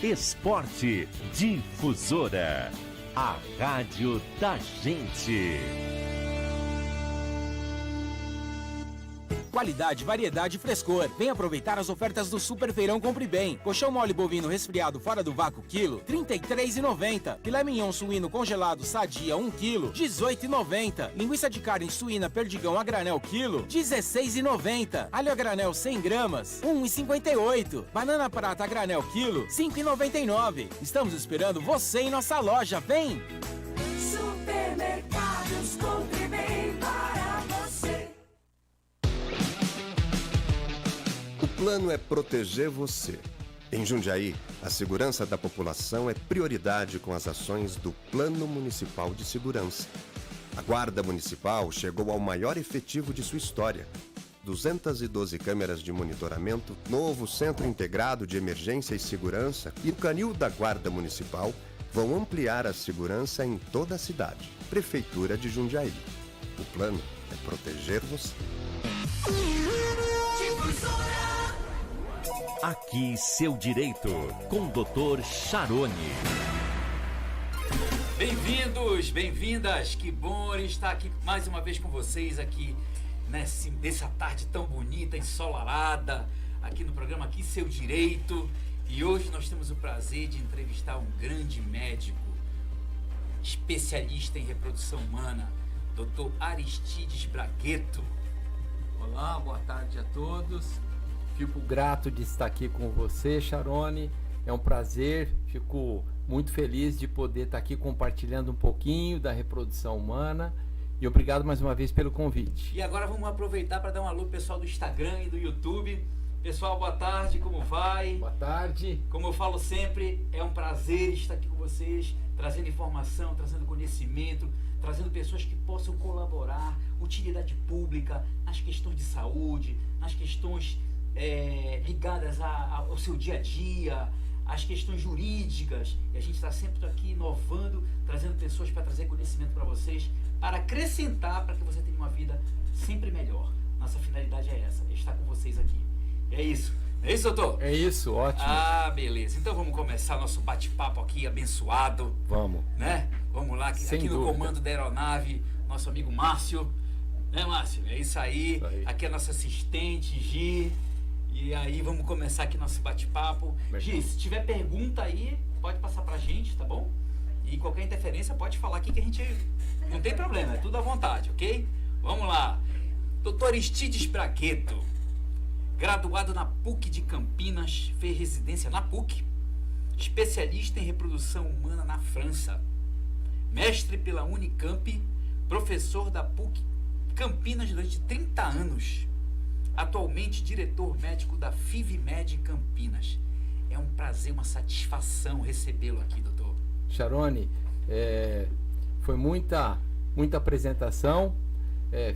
Esporte Difusora, a rádio da gente. Qualidade, variedade e frescor. Vem aproveitar as ofertas do Super Feirão Compre Bem. Colchão mole bovino resfriado fora do vácuo quilo, R$ 33,90. Filé mignon suíno congelado sadia 1 kg, R$ 18,90. Linguiça de carne suína perdigão a granel quilo, R$ 16,90. Alho a granel 100 gramas, R$ 1,58. Banana prata a granel quilo, R$ 5,99. Estamos esperando você em nossa loja. Vem! Supermercados Compre Bem para você. O plano é proteger você. Em Jundiaí, a segurança da população é prioridade com as ações do Plano Municipal de Segurança. A Guarda Municipal chegou ao maior efetivo de sua história. 212 câmeras de monitoramento, novo Centro Integrado de Emergência e Segurança e o canil da Guarda Municipal vão ampliar a segurança em toda a cidade. Prefeitura de Jundiaí. O plano é proteger você. Aqui seu direito, com o Dr. Charoni. Bem-vindos, bem-vindas, que bom estar aqui mais uma vez com vocês aqui nessa tarde tão bonita, ensolarada, aqui no programa Aqui Seu Direito. E hoje nós temos o prazer de entrevistar um grande médico, especialista em reprodução humana, Dr. Aristides Bragueto. Olá, boa tarde a todos. Fico grato de estar aqui com você, Charoni. É um prazer, fico muito feliz de poder estar aqui compartilhando um pouquinho da reprodução humana. E obrigado mais uma vez pelo convite. E agora vamos aproveitar para dar um alô pro pessoal do Instagram e do YouTube. Pessoal, boa tarde, como vai? Boa tarde. Como eu falo sempre, é um prazer estar aqui com vocês, trazendo informação, trazendo conhecimento, trazendo pessoas que possam colaborar, utilidade pública, nas questões de saúde, nas questões ligadas ao seu dia a dia, as questões jurídicas. E a gente está sempre aqui inovando, trazendo pessoas para trazer conhecimento para vocês, para acrescentar, para que você tenha uma vida sempre melhor. Nossa finalidade é essa, é estar com vocês aqui. É isso. É isso, doutor? É isso, ótimo. Ah, beleza. Então vamos começar nosso bate-papo aqui abençoado. Vamos. Né? Vamos lá, aqui no comando da aeronave, nosso amigo Márcio. Né, Márcio? É isso aí. Aqui é a nossa assistente, Gi. E aí vamos começar aqui nosso bate-papo. Gi, se tiver pergunta aí, pode passar pra gente, tá bom? E qualquer interferência pode falar aqui que a gente não tem problema, é tudo à vontade, ok? Vamos lá. Doutor Aristides Bragueto, graduado na PUC de Campinas, fez residência na PUC, especialista em reprodução humana na França, mestre pela Unicamp, professor da PUC Campinas durante 30 anos, atualmente diretor médico da FIVMed Campinas. É um prazer, uma satisfação recebê-lo aqui, doutor. Charoni, foi muita apresentação.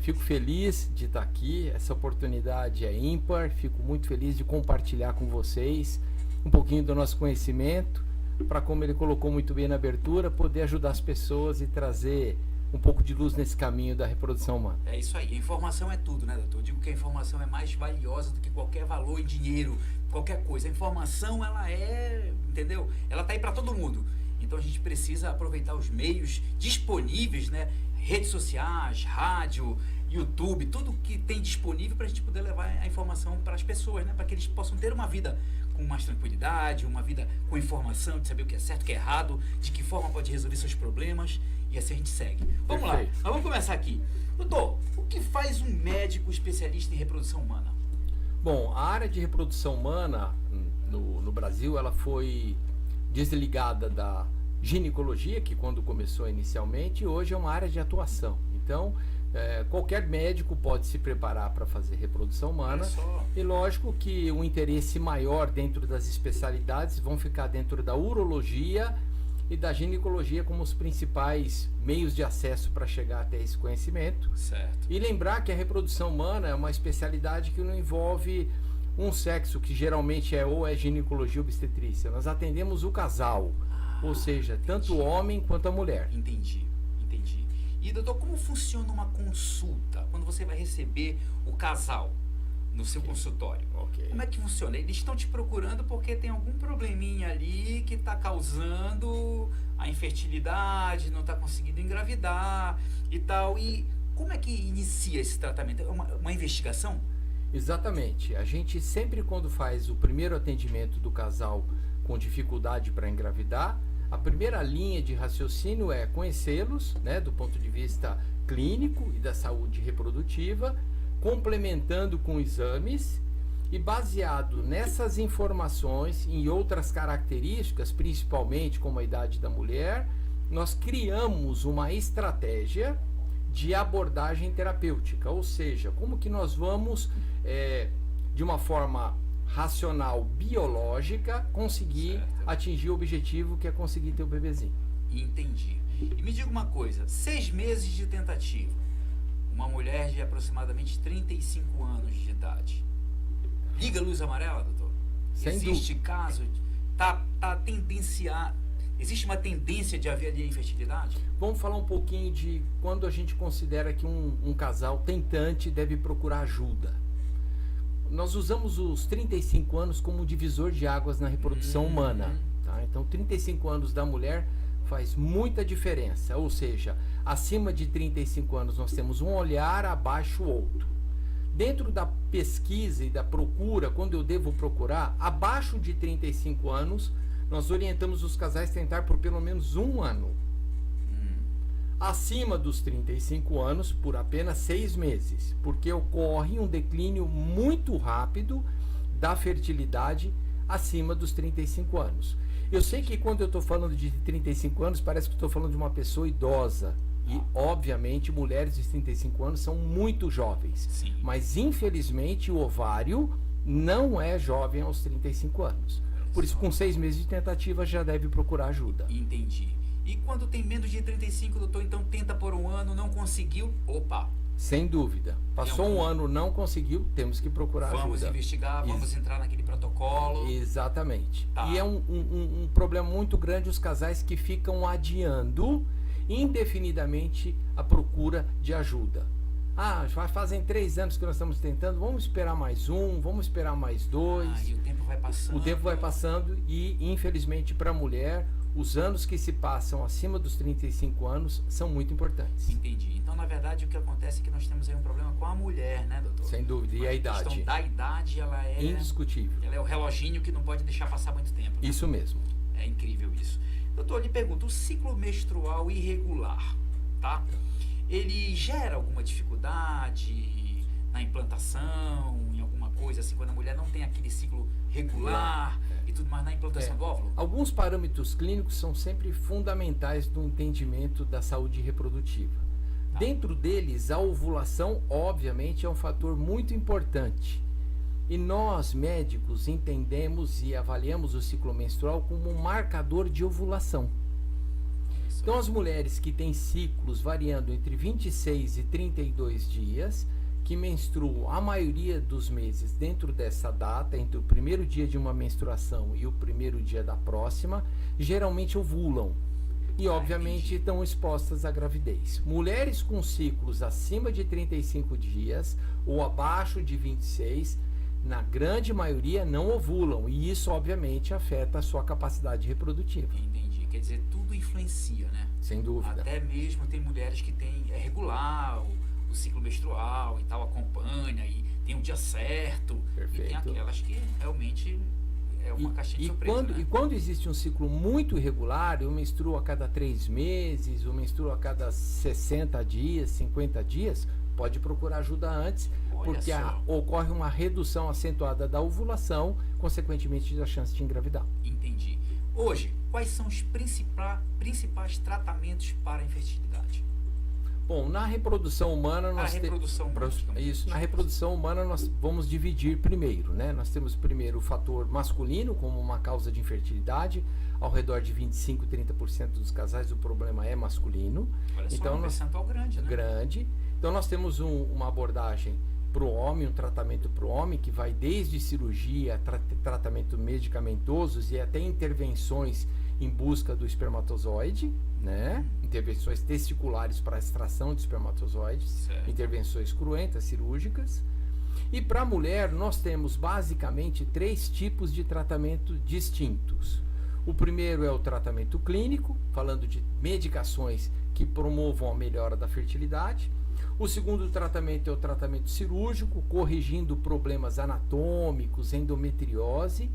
Fico feliz de estar aqui, essa oportunidade é ímpar, fico muito feliz de compartilhar com vocês um pouquinho do nosso conhecimento, para, como ele colocou muito bem na abertura, poder ajudar as pessoas e trazer um pouco de luz nesse caminho da reprodução humana. É isso aí, a informação é tudo, né, doutor? Eu digo que a informação é mais valiosa do que qualquer valor em dinheiro, qualquer coisa. A informação, ela entendeu? Ela tá aí para todo mundo. Então a gente precisa aproveitar os meios disponíveis, né? Redes sociais, rádio, YouTube, tudo que tem disponível para a gente poder levar a informação para as pessoas, né? Para que eles possam ter uma vida com mais tranquilidade, uma vida com informação, de saber o que é certo, o que é errado, de que forma pode resolver seus problemas, e assim a gente segue. Vamos Perfeito. lá, vamos começar aqui. Doutor, o que faz um médico especialista em reprodução humana? Bom, a área de reprodução humana no Brasil, ela foi desligada da ginecologia, que quando começou inicialmente, hoje é uma área de atuação. Então, qualquer médico pode se preparar para fazer reprodução humana. E lógico que o interesse maior dentro das especialidades vão ficar dentro da urologia e da ginecologia como os principais meios de acesso para chegar até esse conhecimento. Certo. E lembrar que a reprodução humana é uma especialidade que não envolve um sexo, que geralmente ou é ginecologia ou obstetrícia. Nós atendemos o casal, ou seja, entendi. Tanto o homem quanto a mulher. Entendi. E doutor, como funciona uma consulta quando você vai receber o casal no seu consultório. Ok. Como é que funciona? Eles estão te procurando porque tem algum probleminha ali que está causando a infertilidade, não está conseguindo engravidar e tal. E como é que inicia esse tratamento? É uma investigação? Exatamente. A gente sempre, quando faz o primeiro atendimento do casal com dificuldade para engravidar, a primeira linha de raciocínio é conhecê-los, né, do ponto de vista clínico e da saúde reprodutiva, complementando com exames e baseado nessas informações e em outras características, principalmente como a idade da mulher, nós criamos uma estratégia de abordagem terapêutica, ou seja, como que nós vamos, de uma forma racional, biológica, conseguir atingir o objetivo que é conseguir ter o bebezinho. Entendi. E me diga uma coisa, 6 meses de tentativa, uma mulher de aproximadamente 35 anos de idade, liga a luz amarela, doutor? Sem Existe caso, existe uma tendência de haver ali a infertilidade? Vamos falar um pouquinho de quando a gente considera que um casal tentante deve procurar ajuda. Nós usamos os 35 anos como um divisor de águas na reprodução humana. Tá? Então, 35 anos da mulher faz muita diferença. Ou seja, acima de 35 anos nós temos um olhar, abaixo outro. Dentro da pesquisa e da procura, quando eu devo procurar, abaixo de 35 anos, nós orientamos os casais a tentar por pelo menos 1 ano. Acima dos 35 anos, por apenas 6 meses, porque ocorre um declínio muito rápido da fertilidade acima dos 35 anos. Eu sei que quando eu estou falando de 35 anos, parece que estou falando de uma pessoa idosa. E, obviamente, mulheres de 35 anos são muito jovens. Sim. Mas, infelizmente, o ovário não é jovem aos 35 anos. Por isso, com 6 meses de tentativa, já deve procurar ajuda. Entendi. E quando tem menos de 35, doutor, então tenta por 1 ano, não conseguiu, opa, Sem dúvida. Passou um ano, não conseguiu, temos que procurar ajuda. vamos investigar, vamos entrar naquele protocolo. Exatamente. Tá. E é um problema muito grande os casais que ficam adiando indefinidamente a procura de ajuda. Já fazem 3 anos que nós estamos tentando, vamos esperar mais 1, vamos esperar mais 2. E o tempo vai passando. O tempo vai passando e, infelizmente, para a mulher, os anos que se passam acima dos 35 anos são muito importantes. Entendi. Então, na verdade, o que acontece é que nós temos aí um problema com a mulher, né, doutor? Sem dúvida. E a idade? A questão da idade, ela é... Indiscutível. Ela é o reloginho que não pode deixar passar muito tempo. Né? Isso mesmo. É incrível isso. Doutor, eu lhe pergunto, o ciclo menstrual irregular, tá? Ele gera alguma dificuldade na implantação, em alguma coisa assim, quando a mulher não tem aquele ciclo regular e tudo mais na implantação do óvulo? Alguns parâmetros clínicos são sempre fundamentais no entendimento da saúde reprodutiva. Tá. Dentro deles, a ovulação, obviamente, é um fator muito importante. E nós, médicos, entendemos e avaliamos o ciclo menstrual como um marcador de ovulação. Então, as mulheres que têm ciclos variando entre 26 e 32 dias, que menstruam a maioria dos meses dentro dessa data, entre o primeiro dia de uma menstruação e o primeiro dia da próxima, geralmente ovulam. E, obviamente, estão expostas à gravidez. Mulheres com ciclos acima de 35 dias ou abaixo de 26, na grande maioria, não ovulam. E isso, obviamente, afeta a sua capacidade reprodutiva. Entendi. Quer dizer, tudo influencia, né? Sem dúvida. Até mesmo tem mulheres que têm regular o ciclo menstrual e tal, acompanha e tem um dia certo. Perfeito. E tem aquelas que realmente é uma caixinha de surpresa, né? E quando existe um ciclo muito irregular, eu menstruo a cada 3 meses, eu menstruo a cada 60 dias, 50 dias, pode procurar ajuda antes, Olha porque só. ocorre uma redução acentuada da ovulação, consequentemente da chance de engravidar. Entendi. Hoje, quais são os principais tratamentos para a infertilidade? Bom, na reprodução humana Na reprodução humana nós vamos dividir primeiro, né? Nós temos primeiro o fator masculino como uma causa de infertilidade. Ao redor de 25, 30% dos casais o problema é masculino. Olha só, então, um percentual grande, né? Grande. Então nós temos uma abordagem para o homem, um tratamento para o homem que vai desde cirurgia, tratamento medicamentosos e até intervenções em busca do espermatozoide, né? Intervenções testiculares para a extração de espermatozoides, Certo. intervenções cruentas, cirúrgicas. E para a mulher, nós temos basicamente 3 tipos de tratamento distintos. O primeiro é o tratamento clínico, falando de medicações que promovam a melhora da fertilidade. O segundo tratamento é o tratamento cirúrgico, corrigindo problemas anatômicos, endometriose.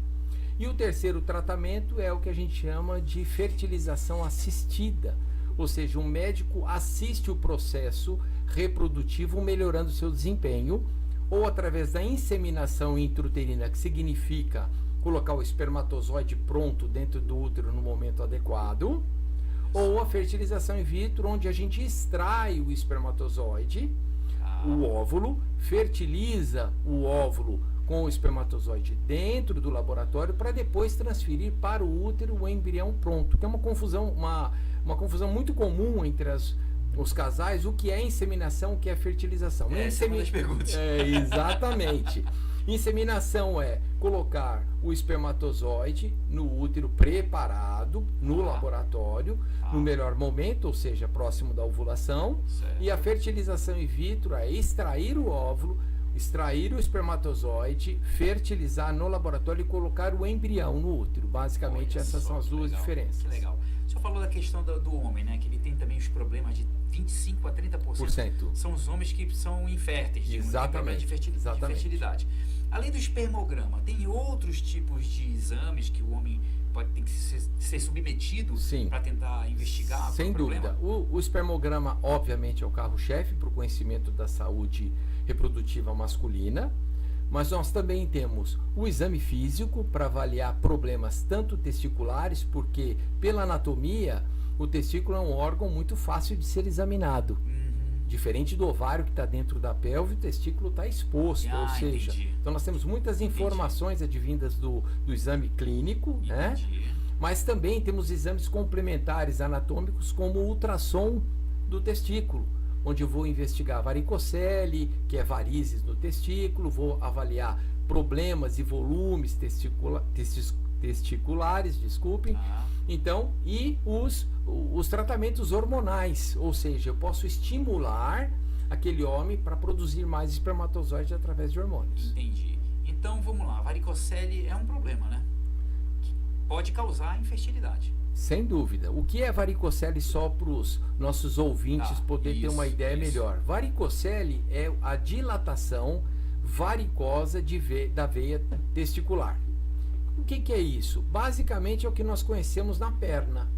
E o terceiro tratamento é o que a gente chama de fertilização assistida, ou seja, um médico assiste o processo reprodutivo melhorando seu desempenho, ou através da inseminação intrauterina, que significa colocar o espermatozoide pronto dentro do útero no momento adequado, ou a fertilização in vitro, onde a gente extrai o espermatozoide, o óvulo, fertiliza o óvulo com o espermatozoide dentro do laboratório para depois transferir para o útero o embrião pronto, que é uma confusão muito comum entre os casais, o que é inseminação, o que é fertilização. Essa é uma das perguntas. Exatamente. Inseminação é colocar o espermatozoide no útero preparado no laboratório, no melhor momento, ou seja, próximo da ovulação. Certo. E a fertilização in vitro é extrair o óvulo, extrair o espermatozoide, fertilizar no laboratório e colocar o embrião no útero. Basicamente, essas são as duas diferenças. Que legal. O senhor falou da questão do homem, né? Que ele tem também os problemas de 25 a 30%. São os homens que são inférteis, Exatamente. De fertilidade. Além do espermograma, tem outros tipos de exames que o homem tem que ser submetido para tentar investigar? Sem dúvida. O espermograma, obviamente, é o carro-chefe para o conhecimento da saúde reprodutiva masculina, mas nós também temos o exame físico para avaliar problemas tanto testiculares, porque pela anatomia o testículo é um órgão muito fácil de ser examinado. Diferente do ovário que está dentro da pelve, o testículo está exposto, ou seja, então nós temos muitas informações advindas do exame clínico, né? Mas também temos exames complementares anatômicos como o ultrassom do testículo, onde eu vou investigar varicocele, que é varizes no testículo, vou avaliar problemas e volumes testiculares, desculpem. Então, e os tratamentos hormonais, ou seja, eu posso estimular aquele homem para produzir mais espermatozoides através de hormônios. Entendi. Então, vamos lá, varicocele é um problema, né? Que pode causar infertilidade. Sem dúvida. O que é varicocele, só para os nossos ouvintes poderem ter uma ideia melhor? Varicocele é a dilatação varicosa da veia testicular. O que é isso? Basicamente é o que nós conhecemos na perna.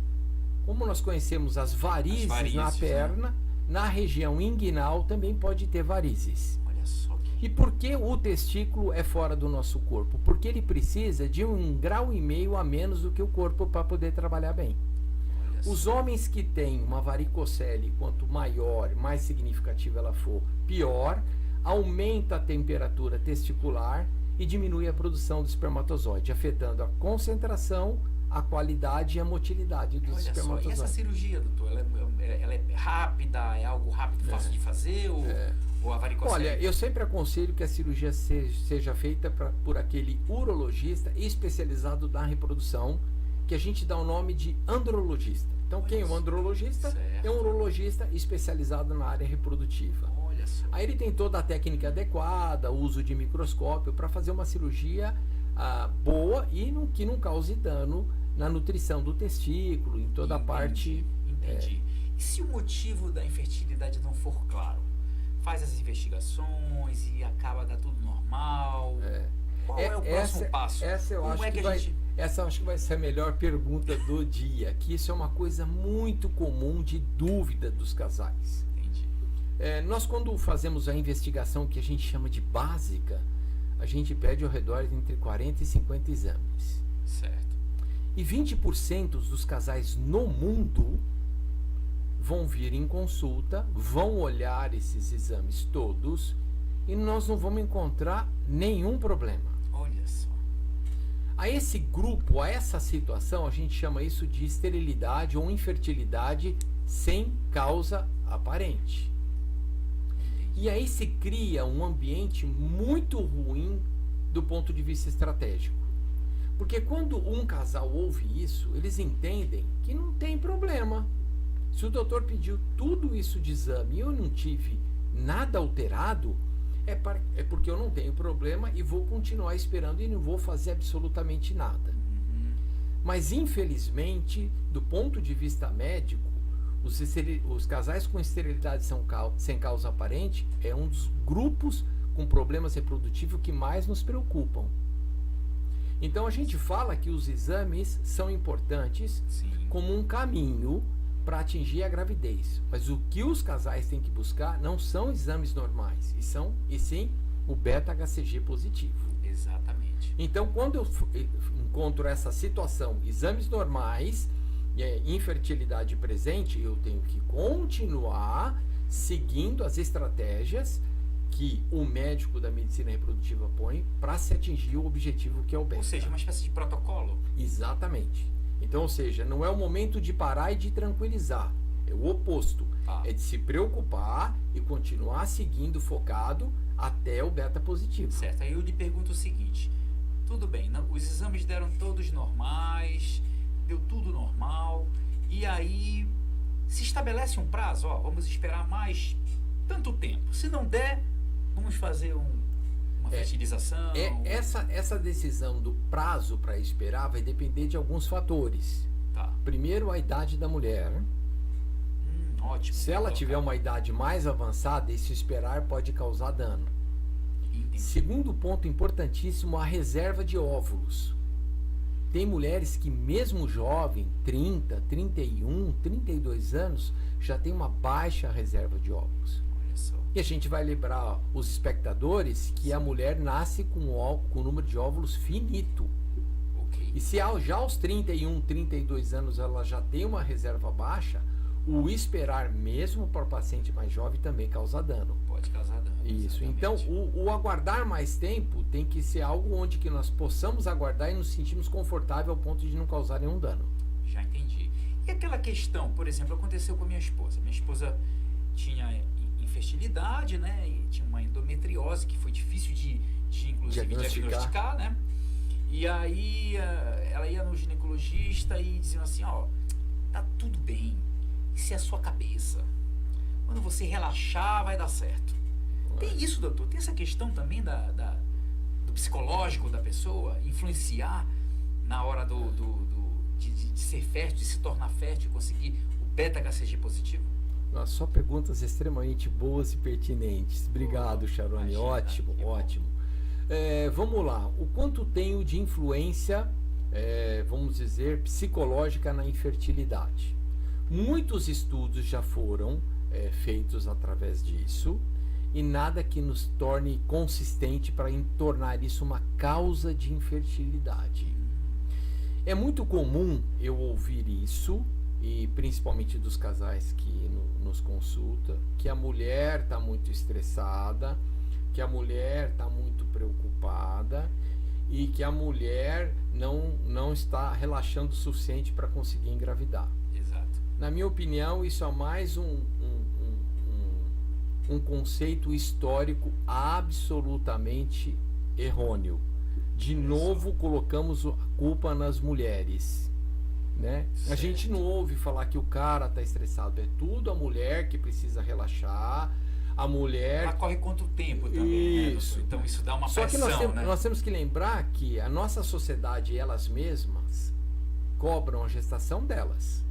Como nós conhecemos as varizes na perna, né? Na região inguinal também pode ter varizes. Olha só que... E por que o testículo é fora do nosso corpo? Porque ele precisa de 1,5 grau a menos do que o corpo para poder trabalhar bem. Os homens que têm uma varicocele, quanto maior, mais significativa ela for, pior, aumenta a temperatura testicular e diminui a produção do espermatozoide, afetando a concentração, a qualidade e a motilidade dos espermatozoides. E essa cirurgia, doutor, ela é rápida, é algo rápido, fácil de fazer, ou a varicocele? Olha, eu sempre aconselho que a cirurgia seja feita por aquele urologista especializado na reprodução, que a gente dá o nome de andrologista. Então, quem é um andrologista? É um urologista especializado na área reprodutiva. Aí ele tem toda a técnica adequada, o uso de microscópio para fazer uma cirurgia boa e que não cause dano na nutrição do testículo, em toda a parte. Entendi. E se o motivo da infertilidade não for claro? Faz as investigações e acaba dar tudo normal? Qual é o próximo passo? Essa eu acho que vai ser a melhor pergunta do dia, que isso é uma coisa muito comum de dúvida dos casais. Nós, quando fazemos a investigação que a gente chama de básica, a gente pede ao redor entre 40 e 50 exames. Certo. E 20% dos casais no mundo vão vir em consulta, vão olhar esses exames todos e nós não vamos encontrar nenhum problema. Olha só. A esse grupo, a essa situação, a gente chama isso de esterilidade ou infertilidade sem causa aparente. E aí se cria um ambiente muito ruim do ponto de vista estratégico. Porque quando um casal ouve isso, eles entendem que não tem problema. Se o doutor pediu tudo isso de exame e eu não tive nada alterado, é porque eu não tenho problema e vou continuar esperando e não vou fazer absolutamente nada. Mas, infelizmente, do ponto de vista médico, os casais com esterilidade sem causa aparente é um dos grupos com problemas reprodutivos que mais nos preocupam. Então, a gente fala que os exames são importantes como um caminho para atingir a gravidez. Mas o que os casais têm que buscar não são exames normais, e sim o beta-HCG positivo. Exatamente. Então, quando eu encontro essa situação, exames normais, infertilidade presente, eu tenho que continuar seguindo as estratégias que o médico da medicina reprodutiva põe para se atingir o objetivo que é o beta. Ou seja, uma espécie de protocolo. Exatamente. Então, ou seja, não é o momento de parar e de tranquilizar. É o oposto. É de se preocupar e continuar seguindo focado até o beta positivo. Certo. Aí eu lhe pergunto o seguinte. Tudo bem, os exames deram todos normais, deu tudo normal. E aí se estabelece um prazo. Vamos esperar mais tanto tempo. Se não der, vamos fazer uma fertilização. Essa decisão do prazo para esperar vai depender de alguns fatores. Primeiro, a idade da mulher. Ótimo. Se ela tiver uma idade mais avançada, esse esperar pode causar dano. Entendi. Segundo ponto importantíssimo, a reserva de óvulos. Tem mulheres que mesmo jovem, 30, 31, 32 anos, já tem uma baixa reserva de óvulos. Olha só. E a gente vai lembrar os espectadores que a mulher nasce com o número de óvulos finito. Okay. E se já aos 31, 32 anos ela já tem uma reserva baixa, o esperar mesmo para o paciente mais jovem também causa dano. Pode causar dano. Isso. Exatamente. Então, o aguardar mais tempo tem que ser algo onde que nós possamos aguardar e nos sentimos confortável ao ponto de não causar nenhum dano. Já entendi. E aquela questão, por exemplo, aconteceu com a minha esposa. Minha esposa tinha infertilidade, né? E tinha uma endometriose que foi difícil de inclusive diagnosticar, né? E aí ela ia no ginecologista e dizia assim, tá tudo bem. Isso é a sua cabeça. Quando você relaxar, vai dar certo. Tem isso, doutor? Tem essa questão também do psicológico da pessoa influenciar na hora de ser fértil, de se tornar fértil e conseguir o beta-HCG positivo? Só perguntas extremamente boas e pertinentes. Obrigado, Charone. Imagina, ótimo. Vamos lá. O quanto tenho de influência, vamos dizer, psicológica na infertilidade? Muitos estudos já foram feitos através disso e nada que nos torne consistente para tornar isso uma causa de infertilidade. É muito comum eu ouvir isso, e principalmente dos casais que nos consultam, que a mulher está muito estressada, que a mulher está muito preocupada e que a mulher não está relaxando o suficiente para conseguir engravidar. Na minha opinião, isso é mais um conceito histórico absolutamente errôneo. De novo, colocamos a culpa nas mulheres, né? A gente não ouve falar que o cara está estressado. É tudo a mulher que precisa relaxar. A mulher... Ela corre contra o tempo também, isso. Né? Então isso dá uma pressão, Só que nós temos que lembrar que a nossa sociedade, elas mesmas, cobram a gestação delas.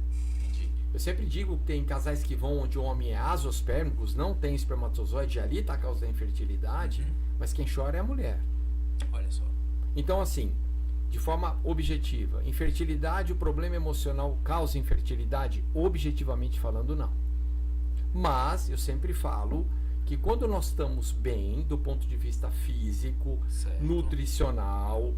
Eu sempre digo que tem casais que vão onde o homem é azospérmicos, não tem espermatozoide, ali está a causa da infertilidade, mas quem chora é a mulher. Olha só. Então, assim, de forma objetiva, infertilidade, o problema emocional causa infertilidade? Objetivamente falando, não. Mas eu sempre falo que quando nós estamos bem, do ponto de vista físico, nutricional,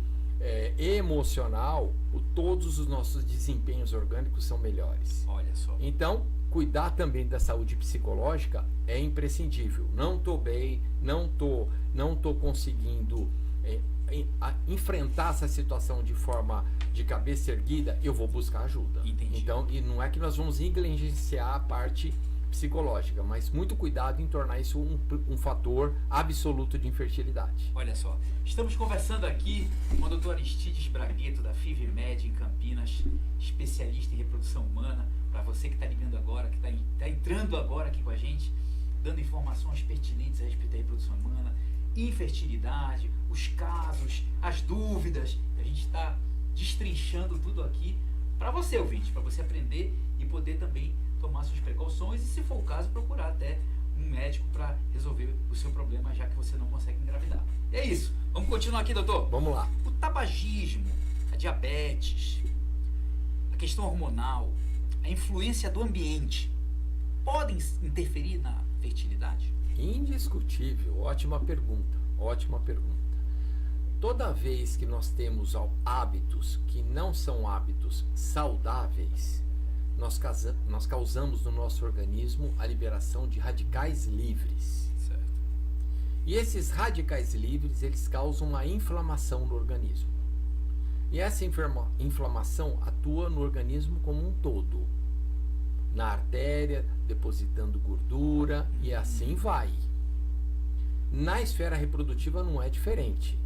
emocional, todos os nossos desempenhos orgânicos são melhores. Olha só. Então, cuidar também da saúde psicológica é imprescindível. Não estou bem, não tô conseguindo enfrentar essa situação de forma de cabeça erguida, eu vou buscar ajuda. Entendi. Então, e não é que nós vamos negligenciar a parte psicológica, mas muito cuidado em tornar isso um fator absoluto de infertilidade. Olha só, estamos conversando aqui com o Dr. Aristides Bragueto, da FIVMED em Campinas, especialista em reprodução humana. Para você que está ligando agora, que está entrando agora aqui com a gente, dando informações pertinentes a respeito da reprodução humana, infertilidade, os casos, as dúvidas. A gente está destrinchando tudo aqui para você, ouvinte, para você aprender e poder também tomar suas precauções e, se for o caso, procurar até um médico para resolver o seu problema, já que você não consegue engravidar. E é isso. Vamos continuar aqui, doutor? Vamos lá. O tabagismo, a diabetes, a questão hormonal, a influência do ambiente podem interferir na fertilidade? Indiscutível. Ótima pergunta. Ótima pergunta. Toda vez que nós temos hábitos que não são hábitos saudáveis, nós causamos no nosso organismo a liberação de radicais livres. Certo. E esses radicais livres, eles causam uma inflamação no organismo. E essa inflamação atua no organismo como um todo. Na artéria, depositando gordura, e assim vai. Na esfera reprodutiva não é diferente.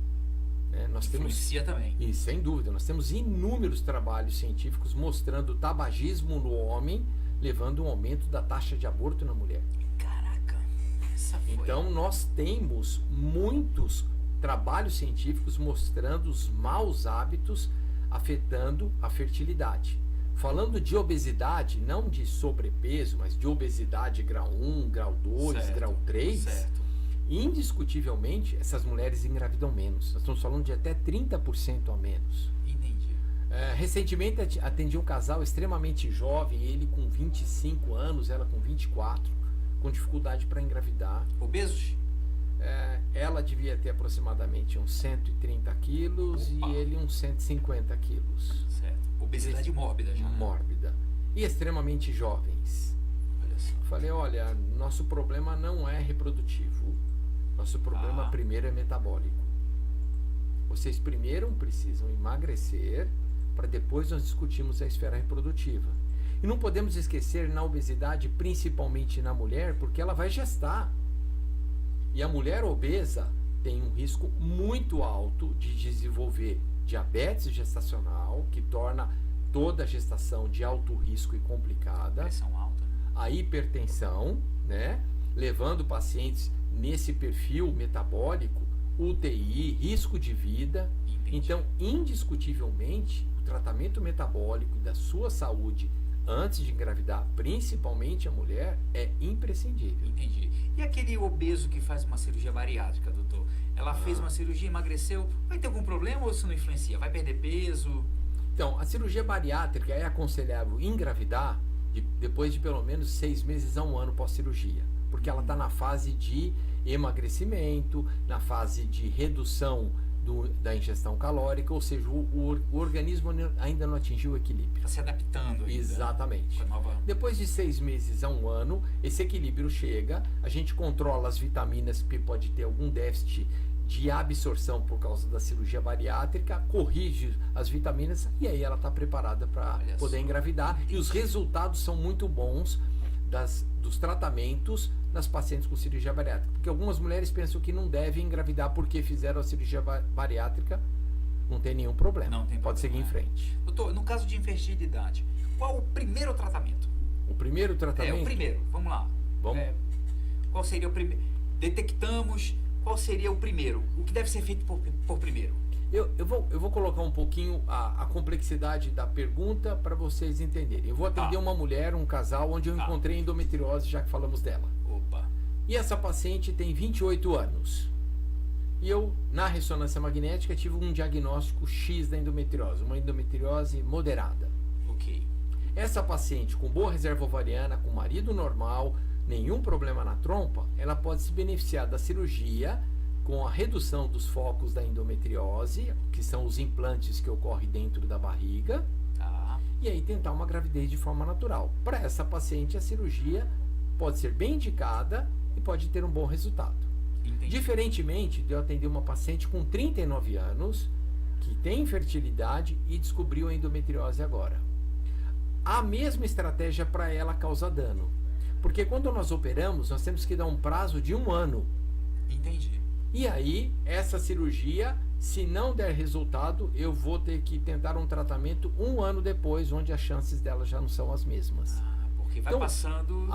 Nós Influencia também. E sem dúvida, nós temos inúmeros trabalhos científicos mostrando o tabagismo no homem, levando um aumento da taxa de aborto na mulher. Caraca, essa foi. Então nós temos muitos trabalhos científicos mostrando os maus hábitos afetando a fertilidade. Falando de obesidade, não de sobrepeso, mas de obesidade grau 1, grau 2, certo, grau 3, certo. Indiscutivelmente essas mulheres engravidam menos. Nós estamos falando de até 30% a menos. Entendi. Recentemente atendi um casal extremamente jovem, ele com 25 anos, ela com 24, com dificuldade para engravidar. Obesos? Ela devia ter aproximadamente uns 130 quilos. Opa. E ele uns 150 quilos. Certo. Obesidade mórbida já. Né? Mórbida. E extremamente jovens. Olha só. Falei, olha, nosso problema não é reprodutivo. Nosso problema primeiro é metabólico. Vocês primeiro precisam emagrecer para depois nós discutirmos a esfera reprodutiva. E não podemos esquecer na obesidade, principalmente na mulher, porque ela vai gestar. E a mulher obesa tem um risco muito alto de desenvolver diabetes gestacional, que torna toda a gestação de alto risco e complicada. Pressão alta. Né? A hipertensão, né? Levando pacientes nesse perfil metabólico, UTI, risco de vida. Entendi. Então, indiscutivelmente, o tratamento metabólico da sua saúde antes de engravidar, principalmente a mulher, é imprescindível. Entendi. E aquele obeso que faz uma cirurgia bariátrica, doutor? Ela fez uma cirurgia, emagreceu, vai ter algum problema ou isso não influencia? Vai perder peso? Então, a cirurgia bariátrica é aconselhável engravidar depois de pelo menos 6 meses a 1 ano pós-cirurgia. Porque ela está na fase de emagrecimento, na fase de redução da ingestão calórica, ou seja, o organismo ainda não atingiu o equilíbrio. Está se adaptando ainda. Exatamente. Com a nova... Depois de 6 meses a 1 ano, esse equilíbrio chega, a gente controla as vitaminas, porque pode ter algum déficit de absorção por causa da cirurgia bariátrica, corrige as vitaminas e aí ela está preparada para poder engravidar. E os resultados são muito bons dos tratamentos nas pacientes com cirurgia bariátrica. Porque algumas mulheres pensam que não devem engravidar porque fizeram a cirurgia bariátrica. Não tem nenhum problema. Não tem Pode problema, seguir em frente. Doutor, no caso de infertilidade, qual o primeiro tratamento? O primeiro tratamento? O primeiro. Vamos lá. Vamos. Qual seria o primeiro? Detectamos, qual seria o primeiro? O que deve ser feito por primeiro? Eu vou colocar um pouquinho a complexidade da pergunta para vocês entenderem. Eu vou atender uma mulher, um casal, onde eu encontrei endometriose, já que falamos dela. Opa. E essa paciente tem 28 anos. E eu, na ressonância magnética, tive um diagnóstico X da endometriose, uma endometriose moderada. Ok. Essa paciente com boa reserva ovariana, com marido normal, nenhum problema na trompa, ela pode se beneficiar da cirurgia com a redução dos focos da endometriose, que são os implantes que ocorrem dentro da barriga, e aí tentar uma gravidez de forma natural. Para essa paciente, a cirurgia pode ser bem indicada e pode ter um bom resultado. Entendi. Diferentemente de eu atender uma paciente com 39 anos, que tem infertilidade e descobriu a endometriose agora. A mesma estratégia para ela causa dano. Porque quando nós operamos, nós temos que dar um prazo de 1 ano. Entendi. E aí, essa cirurgia, se não der resultado, eu vou ter que tentar um tratamento 1 ano depois, onde as chances dela já não são as mesmas. Porque vai Então, passando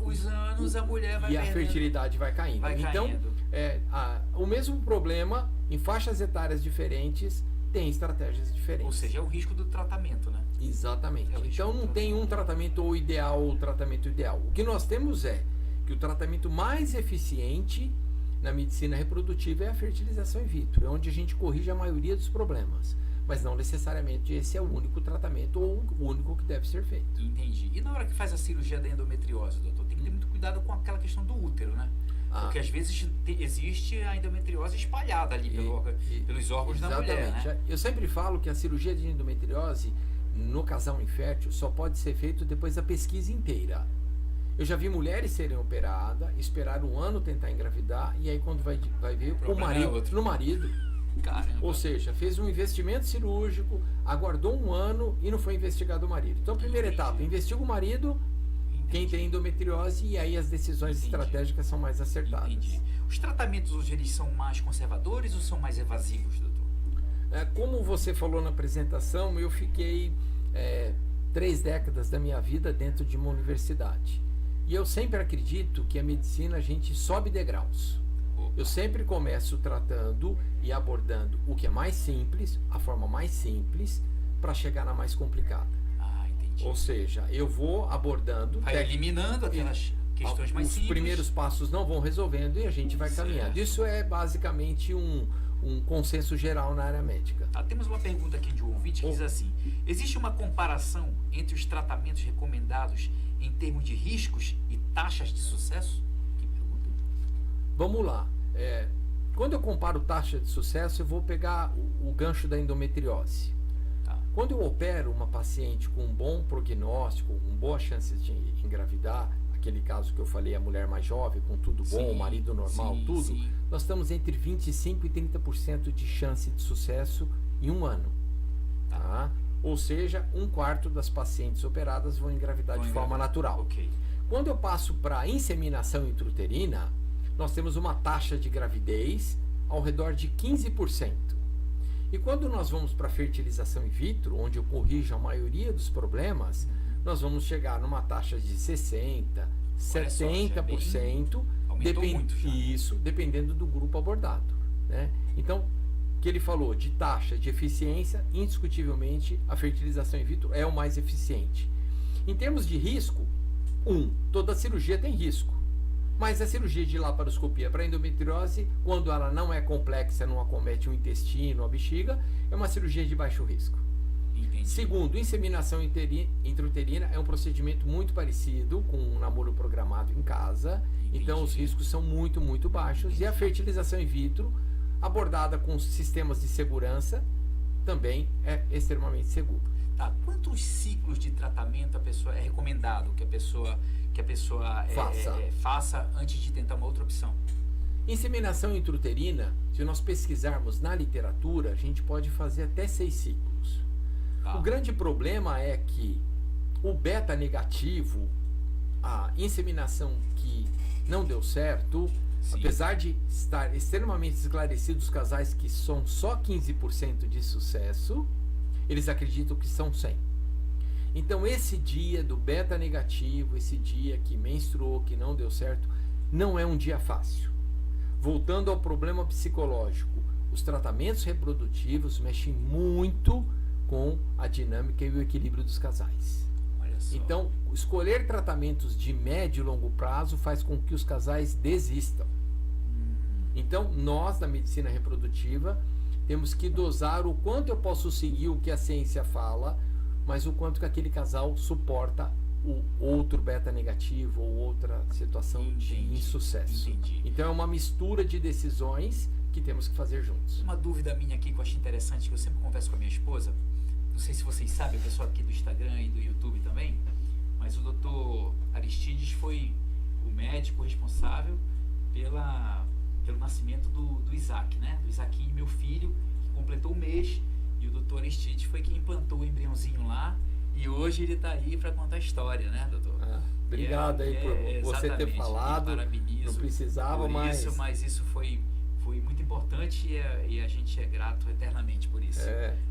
os anos, a mulher vai e perdendo. a fertilidade vai caindo. Então, o mesmo problema em faixas etárias diferentes tem estratégias diferentes. Ou seja, é o risco do tratamento, né? Exatamente. É o risco Então do não tem um tratamento ou ideal ou tratamento ideal. O que nós temos é que o tratamento mais eficiente na medicina reprodutiva é a fertilização in vitro, é onde a gente corrige a maioria dos problemas. Mas não necessariamente esse é o único tratamento ou o único que deve ser feito. Entendi. E na hora que faz a cirurgia da endometriose, doutor, tem que ter muito cuidado com aquela questão do útero, né? Porque às vezes existe a endometriose espalhada ali pelos órgãos da mulher, né? Eu sempre falo que a cirurgia de endometriose no casal infértil só pode ser feita depois da pesquisa inteira. Eu já vi mulheres serem operadas, esperar um ano tentar engravidar e aí quando vai ver o marido. Caramba. Ou seja, fez um investimento cirúrgico, aguardou um ano e não foi investigado o marido. Então, primeira etapa, investiga o marido, quem tem endometriose, e aí as decisões estratégicas são mais acertadas. Entendi. Os tratamentos hoje eles são mais conservadores ou são mais evasivos, doutor? Como você falou na apresentação, eu fiquei 3 décadas da minha vida dentro de uma universidade. E eu sempre acredito que a medicina a gente sobe degraus. Eu sempre começo tratando e abordando o que é mais simples, a forma mais simples, para chegar na mais complicada. Entendi. Ou seja, eu vou abordando... Vai eliminando aquelas questões mais simples. Os primeiros passos não vão resolvendo e a gente vai caminhando. Isso é basicamente um consenso geral na área médica. Temos uma pergunta aqui de um ouvinte que diz assim: existe uma comparação entre os tratamentos recomendados em termos de riscos e taxas de sucesso? Que pergunta? Vamos lá. Quando eu comparo taxa de sucesso, eu vou pegar o gancho da endometriose. Quando eu opero uma paciente com um bom prognóstico, com boas chances de engravidar, aquele caso que eu falei, a mulher mais jovem, com tudo bom, o marido normal, tudo, nós estamos entre 25% e 30% de chance de sucesso em um ano. Tá? Ou seja, 1/4 das pacientes operadas vão engravidar de forma natural. Okay. Quando eu passo para a inseminação intrauterina, nós temos uma taxa de gravidez ao redor de 15%. E quando nós vamos para a fertilização in vitro, onde eu corrijo a maioria dos problemas, nós vamos chegar numa taxa de 60%, 70%, dependendo do grupo abordado. Né? Então, o que ele falou de taxa de eficiência, indiscutivelmente a fertilização in vitro é o mais eficiente. Em termos de risco, toda cirurgia tem risco. Mas a cirurgia de laparoscopia para endometriose, quando ela não é complexa, não acomete o intestino, a bexiga, é uma cirurgia de baixo risco. Entendi. Segundo, inseminação intrauterina é um procedimento muito parecido com um namoro programado em casa. Entendi. Então os riscos são muito, muito baixos. Entendi. E a fertilização in vitro, abordada com sistemas de segurança, também é extremamente seguro. Quantos ciclos de tratamento é recomendado que a pessoa faça antes de tentar uma outra opção? Inseminação intrauterina, se nós pesquisarmos na literatura, a gente pode fazer até 6 ciclos. O grande problema é que o beta negativo, a inseminação que não deu certo, apesar de estar extremamente esclarecidos os casais que são só 15% de sucesso, eles acreditam que são 100%. Então esse dia do beta negativo, esse dia que menstruou, que não deu certo, não é um dia fácil. Voltando ao problema psicológico, os tratamentos reprodutivos mexem muito com a dinâmica e o equilíbrio dos casais. Olha só. Então, escolher tratamentos de médio e longo prazo faz com que os casais desistam. Então, nós, da medicina reprodutiva, temos que dosar o quanto eu posso seguir o que a ciência fala, mas o quanto que aquele casal suporta o outro beta negativo ou outra situação de insucesso. Então é uma mistura de decisões que temos que fazer juntos. Uma dúvida minha aqui que eu achei interessante, que eu sempre converso com a minha esposa, não sei se vocês sabem, o pessoal aqui do Instagram e do YouTube também, mas o doutor Aristides foi o médico responsável pelo nascimento do Isaac, né? Do Isaquinho, meu filho, que completou o mês, e o doutor Aristides foi quem implantou o embriãozinho lá, e hoje ele está aí para contar a história, né, doutor? Obrigado aí por você ter falado. Parabenizo. Não precisava, mas isso foi muito importante e a gente é grato eternamente por isso.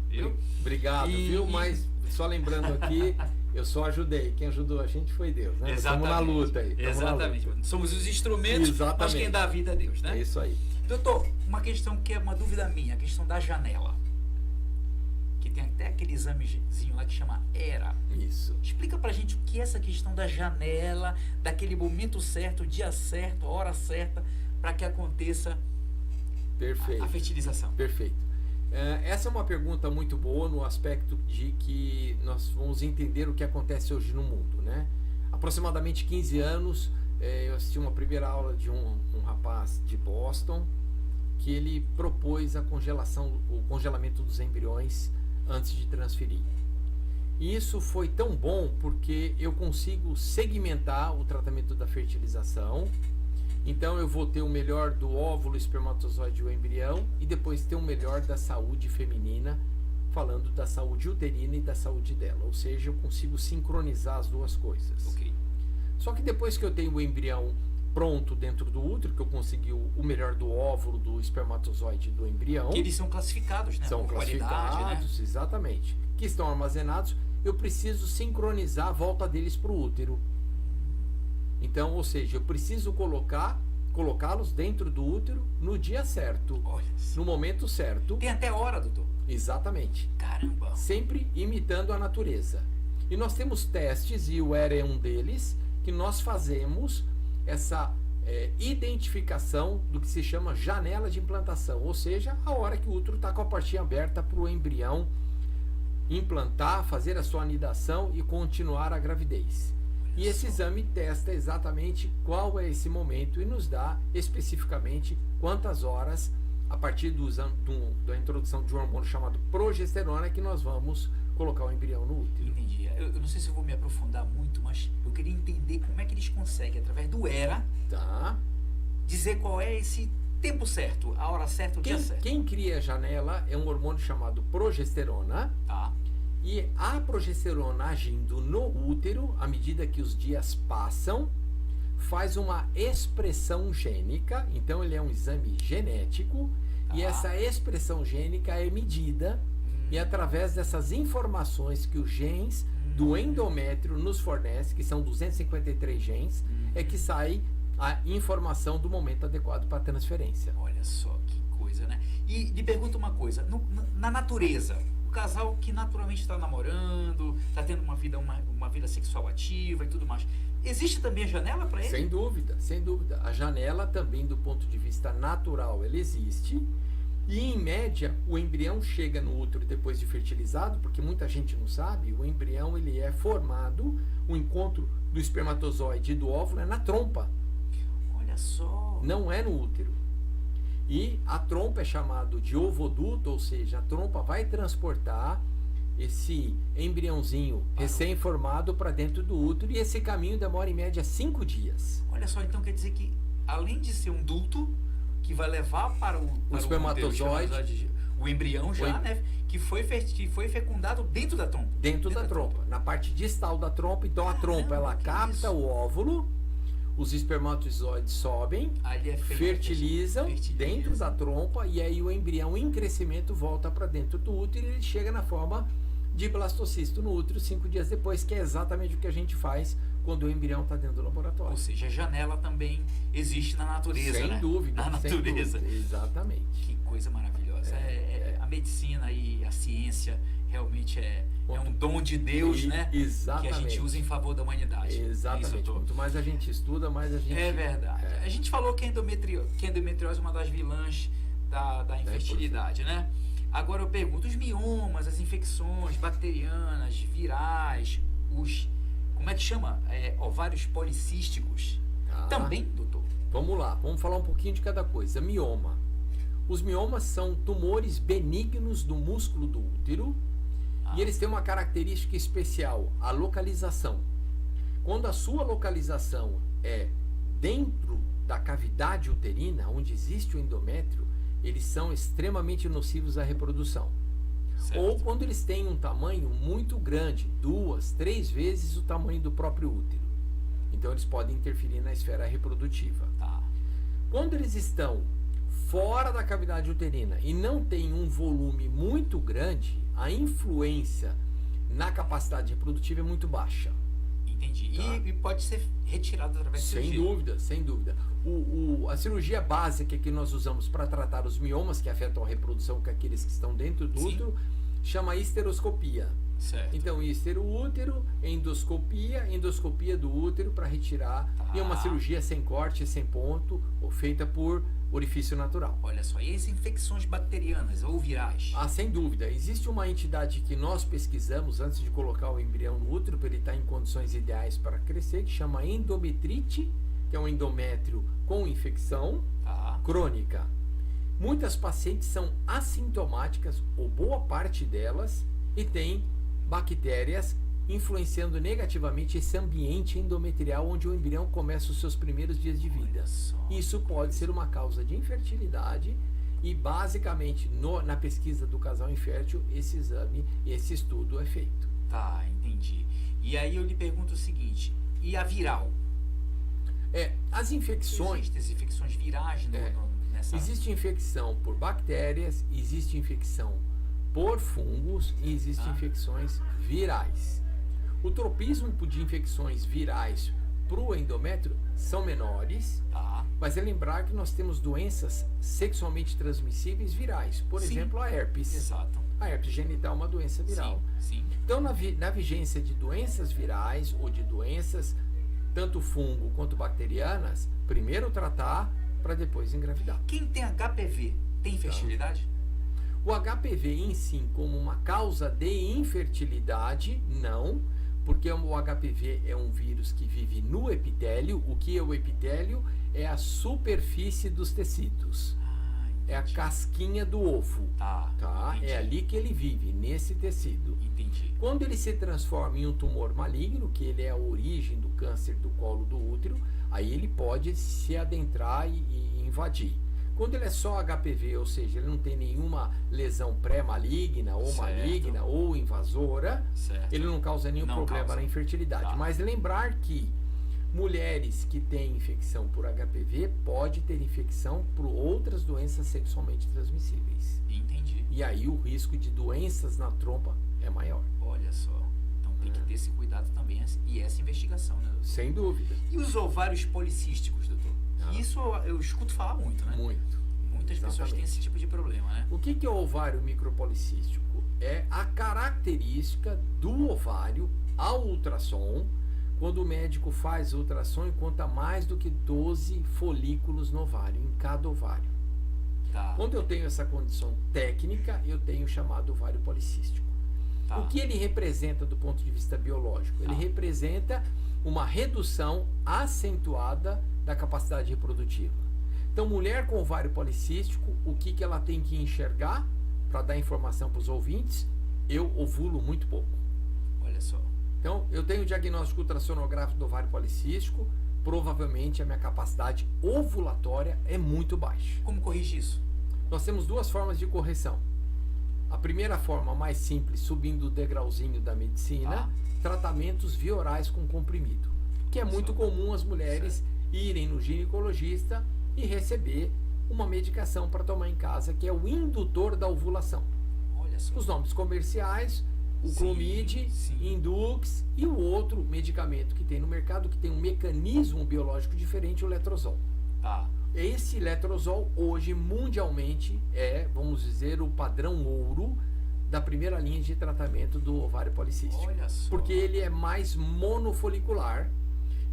Viu? Obrigado, viu? Mas só lembrando aqui Eu só ajudei. Quem ajudou a gente foi Deus, né? Estamos na luta aí. Exatamente. Somos os instrumentos, mas quem dá a vida é Deus, né? É isso aí. Doutor, uma questão que é uma dúvida minha, a questão da janela. Que tem até aquele examezinho lá que chama ERA. Isso. Explica pra gente o que é essa questão da janela, daquele momento certo, dia certo, hora certa, para que aconteça a fertilização. Perfeito. Essa é uma pergunta muito boa no aspecto de que nós vamos entender o que acontece hoje no mundo, né? Aproximadamente 15 anos, eu assisti uma primeira aula de um rapaz de Boston, que ele propôs o congelamento dos embriões antes de transferir. E isso foi tão bom porque eu consigo segmentar o tratamento da fertilização. Então eu vou ter o melhor do óvulo, espermatozoide e o embrião, e depois ter o melhor da saúde feminina, falando da saúde uterina e da saúde dela. Ou seja, eu consigo sincronizar as duas coisas. Ok. Só que depois que eu tenho o embrião pronto dentro do útero, que eu consegui o melhor do óvulo, do espermatozoide e do embrião. Que eles são classificados, né? São classificados, qualidade, né? Exatamente. Que estão armazenados, eu preciso sincronizar a volta deles para o útero. Então, ou seja, eu preciso colocá-los dentro do útero no dia certo, no momento certo. Tem até hora, doutor. Exatamente. Caramba. Sempre imitando a natureza. E nós temos testes, e o ERA é um deles, que nós fazemos essa identificação do que se chama janela de implantação, ou seja, a hora que o útero está com a portinha aberta para o embrião implantar, fazer a sua anidação e continuar a gravidez. E esse exame testa exatamente qual é esse momento e nos dá especificamente quantas horas, a partir da introdução de um hormônio chamado progesterona, que nós vamos colocar o embrião no útero. Entendi. Eu não sei se eu vou me aprofundar muito, mas eu queria entender como é que eles conseguem, através do ERA, dizer qual é esse tempo certo, a hora certa, o dia certo. Quem cria a janela é um hormônio chamado progesterona. Tá. E a progesterona agindo no útero, à medida que os dias passam, faz uma expressão gênica. Então ele é um exame genético. E essa expressão gênica é medida. E através dessas informações que os genes do endométrio nos fornecem, que são 253 genes, é que sai a informação do momento adequado para a transferência. Olha só que coisa, né? E lhe pergunto uma coisa, na natureza, o casal que naturalmente está namorando, está tendo uma vida sexual ativa e tudo mais, existe também a janela para ele? Sem dúvida, sem dúvida. A janela também, do ponto de vista natural, ela existe. E, em média, o embrião chega no útero depois de fertilizado, porque muita gente não sabe, o embrião ele é formado, o encontro do espermatozoide e do óvulo é na trompa. Olha só. Não é no útero. E a trompa é chamado de ovoduto, ou seja, a trompa vai transportar esse embriãozinho recém-formado para dentro do útero, e esse caminho demora em média 5 dias. Olha só, então quer dizer que, além de ser um duto que vai levar para o espermatozoide, o embrião já, né? Que foi fecundado dentro da trompa. Dentro da trompa, na parte distal da trompa. Então a trompa ela capta o óvulo, os espermatozoides sobem, fertilizam dentro da trompa, e aí o embrião em crescimento volta para dentro do útero e ele chega na forma de blastocisto no útero 5 dias depois, que é exatamente o que a gente faz quando o embrião está dentro do laboratório. Ou seja, a janela também existe na natureza, sem né? dúvida, na natureza. Sem dúvida, exatamente. Que coisa maravilhosa. A medicina e a ciência realmente é um dom de Deus, né? Exatamente. Que a gente usa em favor da humanidade. Exatamente. Quanto mais a gente estuda, mais a gente... É verdade. A gente falou que a endometriose é uma das vilãs da infertilidade, né? Agora eu pergunto, os miomas, as infecções bacterianas, virais, como é que chama? Ovários policísticos. Também, doutor? Vamos lá, vamos falar um pouquinho de cada coisa. Mioma. Os miomas são tumores benignos do músculo do útero, e eles têm uma característica especial, a localização. Quando a sua localização é dentro da cavidade uterina, onde existe o endométrio, eles são extremamente nocivos à reprodução. Certo. Ou quando eles têm um tamanho muito grande, 2, 3 vezes o tamanho do próprio útero. Então eles podem interferir na esfera reprodutiva. Quando eles estão fora da cavidade uterina e não tem um volume muito grande, a influência na capacidade reprodutiva é muito baixa. Entendi. Tá. E pode ser retirado através de Sem cirurgia. dúvida, sem dúvida. A cirurgia básica que nós usamos para tratar os miomas que afetam a reprodução, que é aqueles que estão dentro do Sim. útero, chama histeroscopia. Certo. Então, útero, endoscopia do útero para retirar. Tá. E é uma cirurgia sem corte, sem ponto, ou feita por orifício natural. Olha só, e as infecções bacterianas ou virais? Ah, sem dúvida. Existe uma entidade que nós pesquisamos antes de colocar o embrião no útero para ele estar em condições ideais para crescer, que chama endometrite, que é um endométrio com infecção Tá. crônica. Muitas pacientes são assintomáticas, ou boa parte delas, e tem bactérias influenciando negativamente esse ambiente endometrial onde o embrião começa os seus primeiros dias de vida. Olha só. Isso pode ser uma causa de infertilidade e basicamente na pesquisa do casal infértil esse exame, esse estudo é feito. Tá, entendi. E aí eu lhe pergunto o seguinte, e a viral? As infecções, Existem as infecções virais nessa... existe infecção por bactérias, existe infecção por fungos e existem infecções virais. O tropismo de infecções virais para o endométrio são menores, Tá. mas é lembrar que nós temos doenças sexualmente transmissíveis virais. Por Sim. exemplo, a herpes. Exato. A herpes genital é uma doença viral. Sim. Então, na vigência de doenças virais ou de doenças tanto fungo quanto bacterianas, primeiro tratar para depois engravidar. Quem tem HPV tem infertilidade? O HPV em si, como uma causa de infertilidade, não, porque o HPV é um vírus que vive no epitélio. O que é o epitélio? É a superfície dos tecidos. É a casquinha do ovo. Tá. Entendi. É ali que ele vive, nesse tecido. Entendi. Quando ele se transforma em um tumor maligno, que ele é a origem do câncer do colo do útero, aí ele pode se adentrar e invadir. Quando ele é só HPV, ou seja, ele não tem nenhuma lesão pré-maligna ou Certo. maligna ou invasora, Certo. ele não causa nenhum Não problema causa. na infertilidade. Tá. Mas lembrar que mulheres que têm infecção por HPV pode ter infecção por outras doenças sexualmente transmissíveis. Entendi. E aí o risco de doenças na trompa é maior. Olha só. Então tem que ter esse cuidado também e essa investigação, né, doutor? Sem dúvida. E os ovários policísticos, doutor? Isso eu escuto falar muito, né? Muito. Muitas pessoas Exatamente. têm esse tipo de problema, né? O que é o ovário micropolicístico? É a característica do ovário ao ultrassom, quando o médico faz o ultrassom e conta mais do que 12 folículos no ovário, em cada ovário. Tá. Quando eu tenho essa condição técnica, eu tenho o chamado ovário policístico. Tá. O que ele representa do ponto de vista biológico? Ele representa uma redução acentuada da capacidade reprodutiva. Então, mulher com ovário policístico, o que ela tem que enxergar para dar informação para os ouvintes? Eu ovulo muito pouco. Olha só. Então, eu tenho o diagnóstico ultrassonográfico do ovário policístico, provavelmente a minha capacidade ovulatória é muito baixa. Como corrigir isso? Nós temos duas formas de correção. A primeira forma, mais simples, subindo o degrauzinho da medicina, tratamentos via orais com comprimido, que é muito comum as mulheres irem no ginecologista e receber uma medicação para tomar em casa, que é o indutor da ovulação. Olha só. Os nomes comerciais, o Sim, Clomid, sim. Indux e o outro medicamento que tem no mercado que tem um mecanismo biológico diferente, o letrozol. Tá. Esse letrozol hoje mundialmente é, vamos dizer, o padrão ouro da primeira linha de tratamento do ovário policístico. Olha só. Porque ele é mais monofolicular.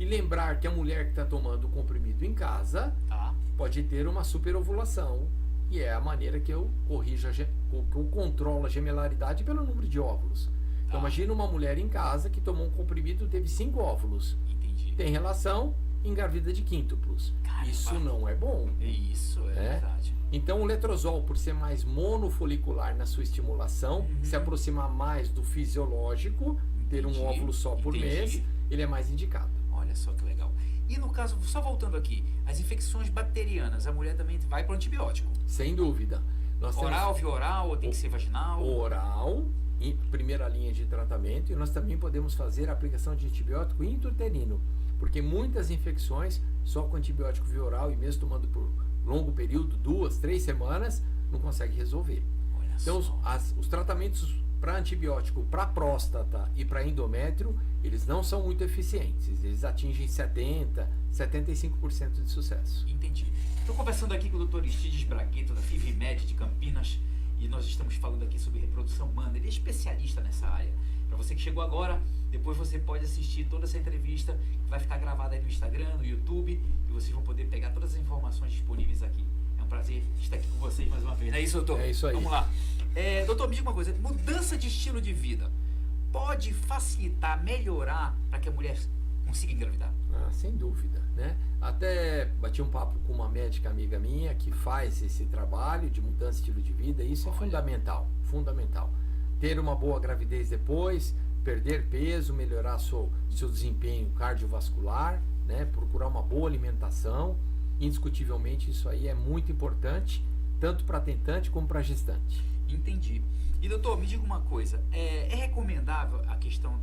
E lembrar que a mulher que está tomando o comprimido em casa Tá. pode ter uma superovulação. E é a maneira que eu corrijo, que eu controlo a gemelaridade pelo número de óvulos. Então imagina uma mulher em casa que tomou um comprimido e teve 5 óvulos. Entendi. Tem relação, engravida de quíntuplos. Caramba. Isso não é bom. Isso, é verdade. Então o letrozol, por ser mais monofolicular na sua estimulação, se aproximar mais do fisiológico, ter um Entendi, óvulo só por entendi. mês, ele é mais indicado. Olha só que legal. E no caso, só voltando aqui, as infecções bacterianas, a mulher também vai para o antibiótico. Sem dúvida. Nós Oral, via oral, ou tem que ser vaginal? oral, em primeira linha de tratamento, e nós também podemos fazer a aplicação de antibiótico intrauterino, porque muitas infecções, só com antibiótico via oral e mesmo tomando por longo período, 2, 3 semanas, não consegue resolver. Olha Então, só. os tratamentos para antibiótico, para próstata e para endométrio, eles não são muito eficientes. Eles atingem 75% de sucesso. Entendi. Estou conversando aqui com o Dr. Aristides Bragueto, da FIVMED de Campinas, e nós estamos falando aqui sobre reprodução humana. Ele é especialista nessa área. Para você que chegou agora, depois você pode assistir toda essa entrevista, que vai ficar gravada aí no Instagram, no YouTube, e vocês vão poder pegar todas as informações disponíveis aqui. É um prazer estar aqui com vocês mais uma vez. Não é isso, doutor? É isso aí. Vamos lá. Doutor, me diga uma coisa. Mudança de estilo de vida pode facilitar, melhorar para que a mulher consiga engravidar? Sem dúvida, né? Até bati um papo com uma médica amiga minha que faz esse trabalho de mudança de estilo de vida, e isso é fundamental. Ter uma boa gravidez depois, perder peso, melhorar seu desempenho cardiovascular, né? Procurar uma boa alimentação, indiscutivelmente isso aí é muito importante, tanto para tentante como para gestante. Entendi. E doutor, me diga uma coisa, é recomendável a questão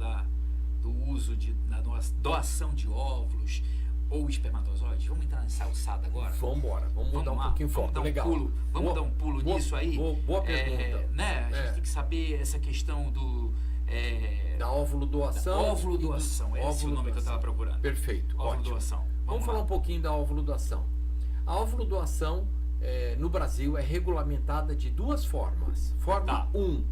do uso da doação de óvulos ou espermatozoides? Vamos entrar nessa alçada agora? Vamos embora, vamos mudar um pouquinho o foco. Legal. Vamos dar um pulo nisso aí? Boa pergunta. Né? A gente tem que saber essa questão da óvulo doação. Óvulo doação, esse é o nome que eu estava procurando. Perfeito, óvulo ótimo. Doação. Vamos falar um pouquinho da óvulo doação. A óvulo doação no Brasil é regulamentada de duas formas. Forma 1,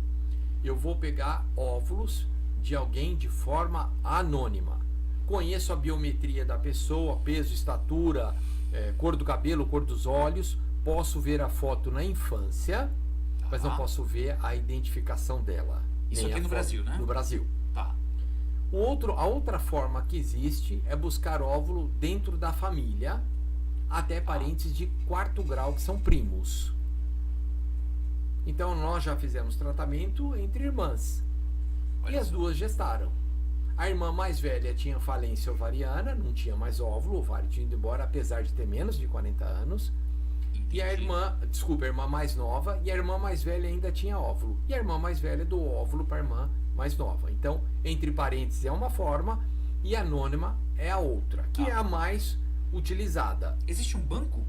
eu vou pegar óvulos de alguém de forma anônima. Conheço a biometria da pessoa, peso, estatura, cor do cabelo, cor dos olhos. Posso ver a foto na infância, mas não posso ver a identificação dela. Isso aqui no Brasil, né? No Brasil. Tá. A outra forma que existe é buscar óvulo dentro da família, até parentes de 4º grau, que são primos. Então nós já fizemos tratamento entre irmãs. E as duas gestaram. A irmã mais velha tinha falência ovariana, não tinha mais óvulo, o ovário tinha ido embora, apesar de ter menos de 40 anos. E a irmã mais nova, e a irmã mais velha ainda tinha óvulo. E a irmã mais velha doou óvulo para a irmã mais nova. Então, entre parênteses é uma forma, e anônima é a outra, que é a mais utilizada. Existe um banco?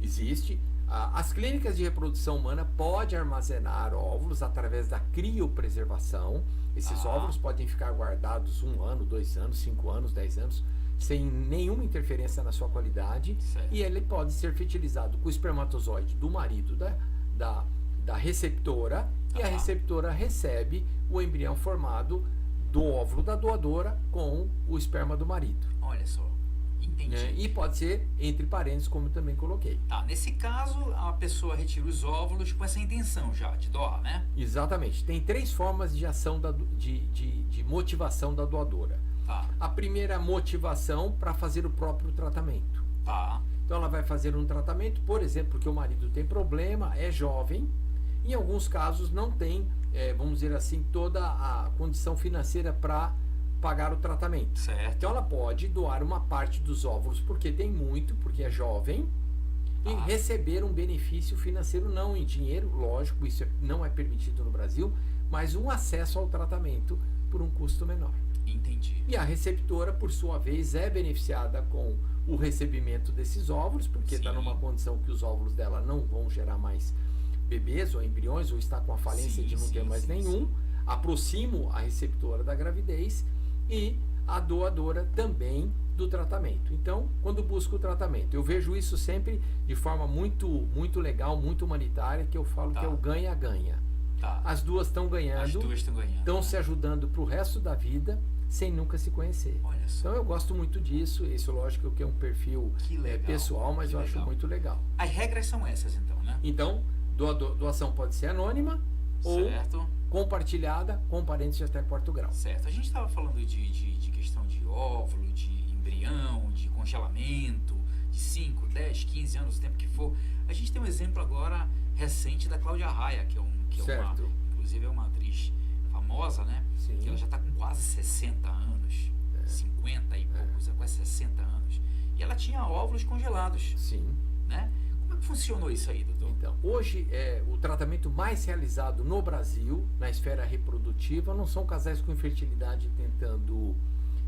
Existe. As clínicas de reprodução humana podem armazenar óvulos através da criopreservação. Esses óvulos podem ficar guardados 1 ano, 2 anos, 5 anos, 10 anos, sem nenhuma interferência na sua qualidade. Certo. E ele pode ser fertilizado com o espermatozoide do marido da receptora, e a receptora recebe o embrião formado do óvulo da doadora com o esperma do marido. Olha só. Entendi. E pode ser entre parênteses, como eu também coloquei. Nesse caso, a pessoa retira os óvulos com essa intenção já, de doar, né? Exatamente. Tem 3 formas de ação de motivação da doadora. A primeira motivação para fazer o próprio tratamento. Então ela vai fazer um tratamento, por exemplo, porque o marido tem problema, é jovem, em alguns casos não tem, vamos dizer assim, toda a condição financeira para pagar o tratamento. Certo. Então ela pode doar uma parte dos óvulos porque tem muito, porque é jovem, e receber um benefício financeiro, não em dinheiro, lógico, isso não é permitido no Brasil, mas um acesso ao tratamento por um custo menor. Entendi. E a receptora, por sua vez, é beneficiada com o recebimento desses óvulos, porque está numa condição que os óvulos dela não vão gerar mais bebês ou embriões, ou está com a falência de não ter mais nenhum. Aproximo a receptora da gravidez e a doadora também do tratamento. Então, quando busco o tratamento, eu vejo isso sempre de forma muito legal, muito humanitária, que eu falo que é o ganha-ganha. As duas estão ganhando, estão se ajudando para o resto da vida, sem nunca se conhecer. Olha só. Então eu gosto muito disso. Isso, lógico, que é um perfil pessoal, mas eu acho muito legal. As regras são essas, então, né? Então, doação pode ser anônima ou compartilhada com parentes de até 4º grau. Certo. A gente estava falando de questão de óvulo, de embrião, de congelamento, de 5, 10, 15 anos, o tempo que for. A gente tem um exemplo agora recente da Cláudia Raia, que é inclusive é uma atriz famosa, né? Sim. Que ela já está com quase 60 anos, 50 e poucos, quase 60 anos. E ela tinha óvulos congelados. Sim. Né? Como é que funcionou isso aí, doutor? Então, hoje o tratamento mais realizado no Brasil, na esfera reprodutiva, não são casais com infertilidade tentando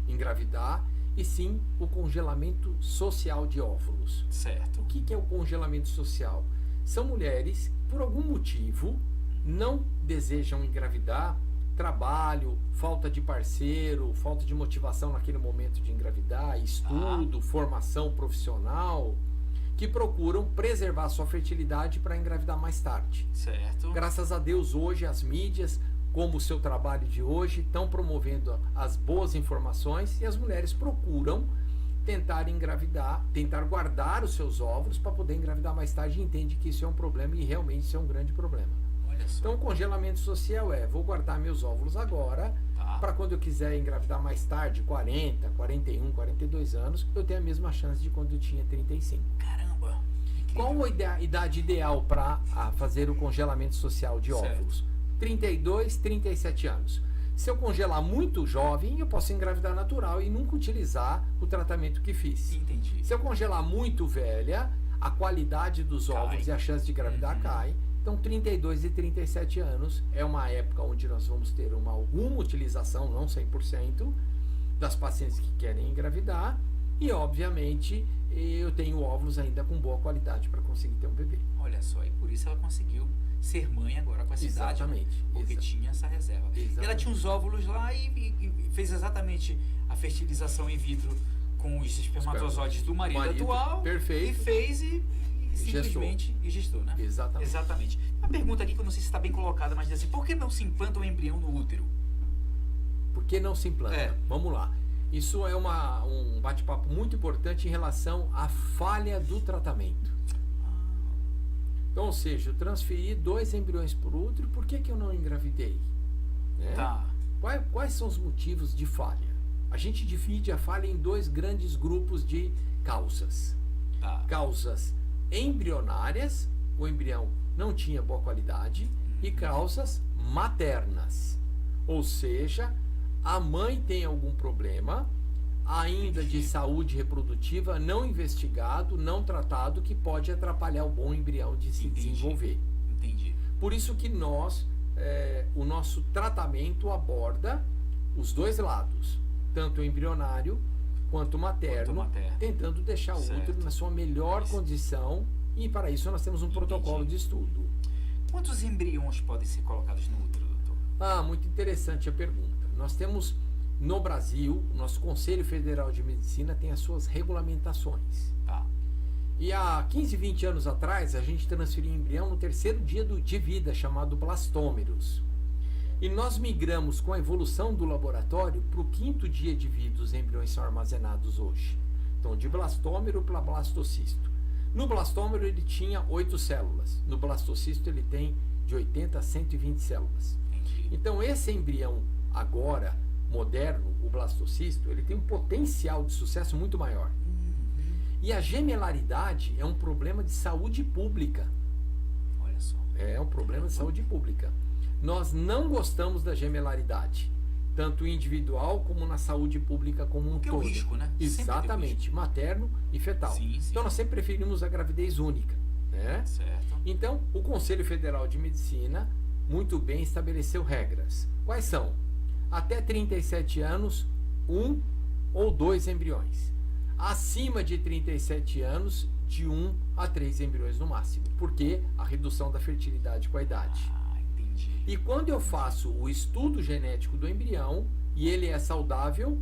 engravidar, e sim o congelamento social de óvulos. Certo. O que é o congelamento social? São mulheres, por algum motivo, não desejam engravidar, trabalho, falta de parceiro, falta de motivação naquele momento de engravidar, estudo, formação profissional, que procuram preservar sua fertilidade para engravidar mais tarde. Certo. Graças a Deus, hoje as mídias, como o seu trabalho de hoje, estão promovendo as boas informações e as mulheres procuram tentar engravidar, tentar guardar os seus óvulos para poder engravidar mais tarde, e entende que isso é um problema e realmente isso é um grande problema. Olha só. Então o congelamento social vou guardar meus óvulos agora, para quando eu quiser engravidar mais tarde, 40, 41, 42 anos, eu tenho a mesma chance de quando eu tinha 35. Caramba! Incrível. Qual a idade ideal para fazer o congelamento social de óvulos? 32, 37 anos. Se eu congelar muito jovem, eu posso engravidar natural e nunca utilizar o tratamento que fiz. Entendi. Se eu congelar muito velha, a qualidade dos óvulos e a chance de engravidar cai. Então, 32 e 37 anos é uma época onde nós vamos ter alguma utilização, não 100%, das pacientes que querem engravidar. E, obviamente, eu tenho óvulos ainda com boa qualidade para conseguir ter um bebê. Olha só, e por isso ela conseguiu ser mãe agora com essa idade. Exatamente. Né? Porque tinha essa reserva. Exatamente. E ela tinha os óvulos lá e fez exatamente a fertilização in vitro com os espermatozoides do marido atual. Perfeito. E fez e simplesmente gestou, né? Exatamente. Uma pergunta aqui que eu não sei se está bem colocada, mas diz assim, por que não se implanta o embrião no útero? Por que não se implanta? Vamos lá. Isso é um bate-papo muito importante em relação à falha do tratamento. Então, ou seja, eu transferi 2 embriões para o útero, por que eu não engravidei? Né? Tá. Quais são os motivos de falha? A gente divide a falha em 2 grandes grupos de causas. Tá. Causas embrionárias, o embrião não tinha boa qualidade, e causas maternas. Ou seja, a mãe tem algum problema ainda de saúde reprodutiva não investigado, não tratado, que pode atrapalhar o bom embrião de se desenvolver. Entendi. Por isso que o nosso tratamento aborda os 2 lados, tanto o embrionário quanto o materno, tentando deixar o útero na sua melhor condição, e para isso nós temos um protocolo de estudo. Quantos embriões podem ser colocados no útero, doutor? Muito interessante a pergunta. Nós temos no Brasil, o nosso Conselho Federal de Medicina tem as suas regulamentações. Tá. E há 15, 20 anos atrás, a gente transferiu embrião no 3º dia de vida, chamado blastômeros. E nós migramos com a evolução do laboratório para o 5º dia de vida, os embriões são armazenados hoje. Então, de blastômero para blastocisto. No blastômero ele tinha 8 células, no blastocisto ele tem de 80 a 120 células. Entendi. Então, esse embrião agora, moderno, o blastocisto, ele tem um potencial de sucesso muito maior. E a gemelaridade é um problema de saúde pública. Olha só. É um problema de saúde pública. Nós não gostamos da gemelaridade, tanto individual como na saúde pública como um todo. Porque é o risco, né? Exatamente, materno e fetal. Sim. Então nós sempre preferimos a gravidez única, né? Certo. Então, o Conselho Federal de Medicina muito bem estabeleceu regras. Quais são? Até 37 anos, 1 ou 2 embriões. Acima de 37 anos, de 1 a 3 embriões no máximo. Porque a redução da fertilidade com a idade. Entendi. E quando eu faço o estudo genético do embrião e ele é saudável,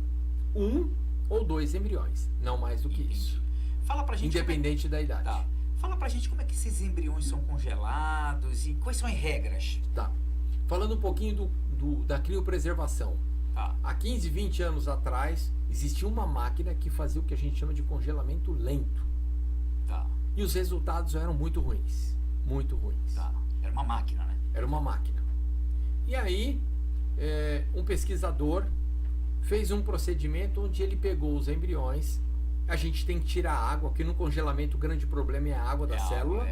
1 ou 2 embriões, não mais do que isso. Fala pra gente independente da idade. Tá. Fala pra gente como é que esses embriões são congelados e quais são as regras. Tá. Falando um pouquinho da criopreservação. Tá. Há 15, 20 anos atrás, existia uma máquina que fazia o que a gente chama de congelamento lento. Tá. E os resultados eram muito ruins. Muito ruins. Tá. Era uma máquina, né? Era uma máquina. E aí, um pesquisador fez um procedimento onde ele pegou os embriões. A gente tem que tirar a água, porque no congelamento o grande problema é a água da célula.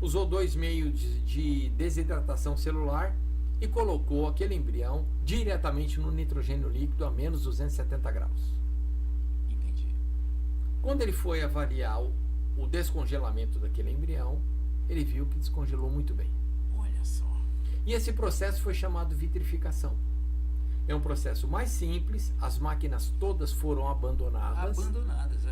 Usou 2 meios de desidratação celular e colocou aquele embrião diretamente no nitrogênio líquido a menos 270 graus. Entendi. Quando ele foi avaliar o descongelamento daquele embrião, ele viu que descongelou muito bem. Olha só. E esse processo foi chamado vitrificação. É um processo mais simples, as máquinas todas foram abandonadas.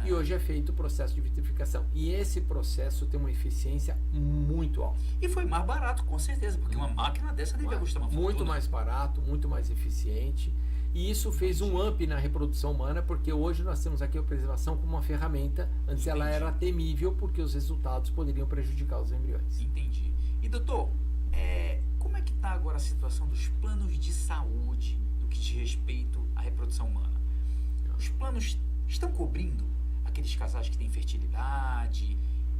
E hoje é feito o processo de vitrificação. E esse processo tem uma eficiência muito alta. E foi mais barato, com certeza, porque uma máquina dessa devia custar uma fortuna. Muito mais barato, muito mais eficiente. E isso fez um up na reprodução humana, porque hoje nós temos aqui a preservação como uma ferramenta. Antes ela era temível, porque os resultados poderiam prejudicar os embriões. Entendi. E doutor, como é que está agora a situação dos planos de saúde no que diz respeito à reprodução humana? Os planos estão cobrindo aqueles casais que têm fertilidade?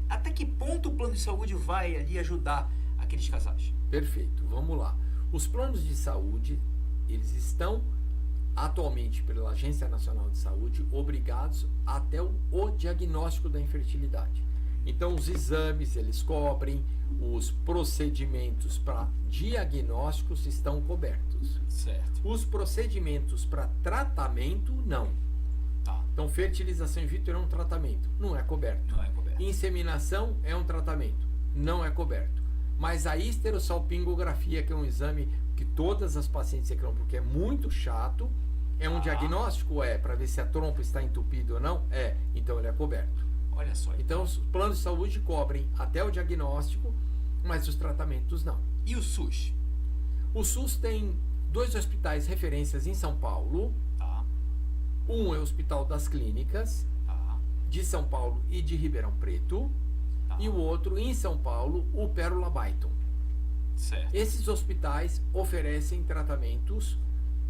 Até que ponto o plano de saúde vai ali ajudar aqueles casais? Perfeito, vamos lá. Os planos de saúde, eles estão atualmente pela Agência Nacional de Saúde obrigados até o diagnóstico da infertilidade. Então os exames eles cobrem, os procedimentos para diagnósticos estão cobertos. Certo. Os procedimentos para tratamento não. Tá. Então fertilização in vitro é um tratamento, não é coberto. Não é coberto. Inseminação é um tratamento, não é coberto. Mas a histerosalpingografia, que é um exame que todas as pacientes reclamam porque é muito chato, é um diagnóstico? É. Para ver se a trompa está entupida ou não? É. Então ele é coberto. Olha só. Então os planos de saúde cobrem até o diagnóstico, mas os tratamentos não. E o SUS? O SUS tem 2 hospitais referências em São Paulo. Tá. Um é o Hospital das Clínicas, Tá. de São Paulo e de Ribeirão Preto. Tá. E o outro, em São Paulo, o Pérola Byton. Certo. Esses hospitais oferecem tratamentos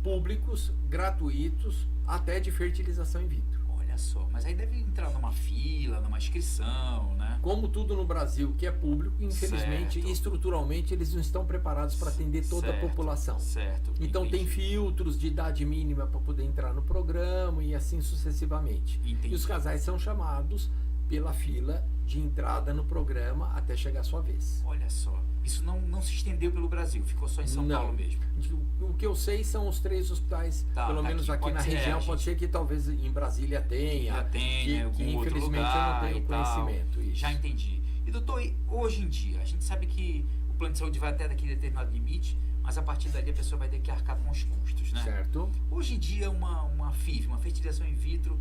públicos, gratuitos, até de fertilização in vitro. Olha só, mas aí deve entrar numa fila, numa inscrição, né? Como tudo no Brasil que é público, infelizmente, Certo. estruturalmente, eles não estão preparados para atender toda Certo, a população. Certo. Então Entendi. tem filtros de idade mínima para poder entrar no programa e assim sucessivamente. Entendi. E os casais são chamados pela fila de entrada no programa até chegar a sua vez. Olha só. Isso não se estendeu pelo Brasil, ficou só em São Não. Paulo mesmo. O que eu sei são os 3 hospitais, Tá, pelo menos aqui aqui pode na ser, região, gente. pode ser que talvez em Brasília tenha, Já tem, né, que algum outro infelizmente lugar eu não tenho e tal. conhecimento. Isso. Já entendi. E doutor, hoje em dia, a gente sabe que o plano de saúde vai até daquele determinado limite, mas a partir dali a pessoa vai ter que arcar com os custos, né? Certo. Hoje em dia, uma FIV, uma fertilização in vitro,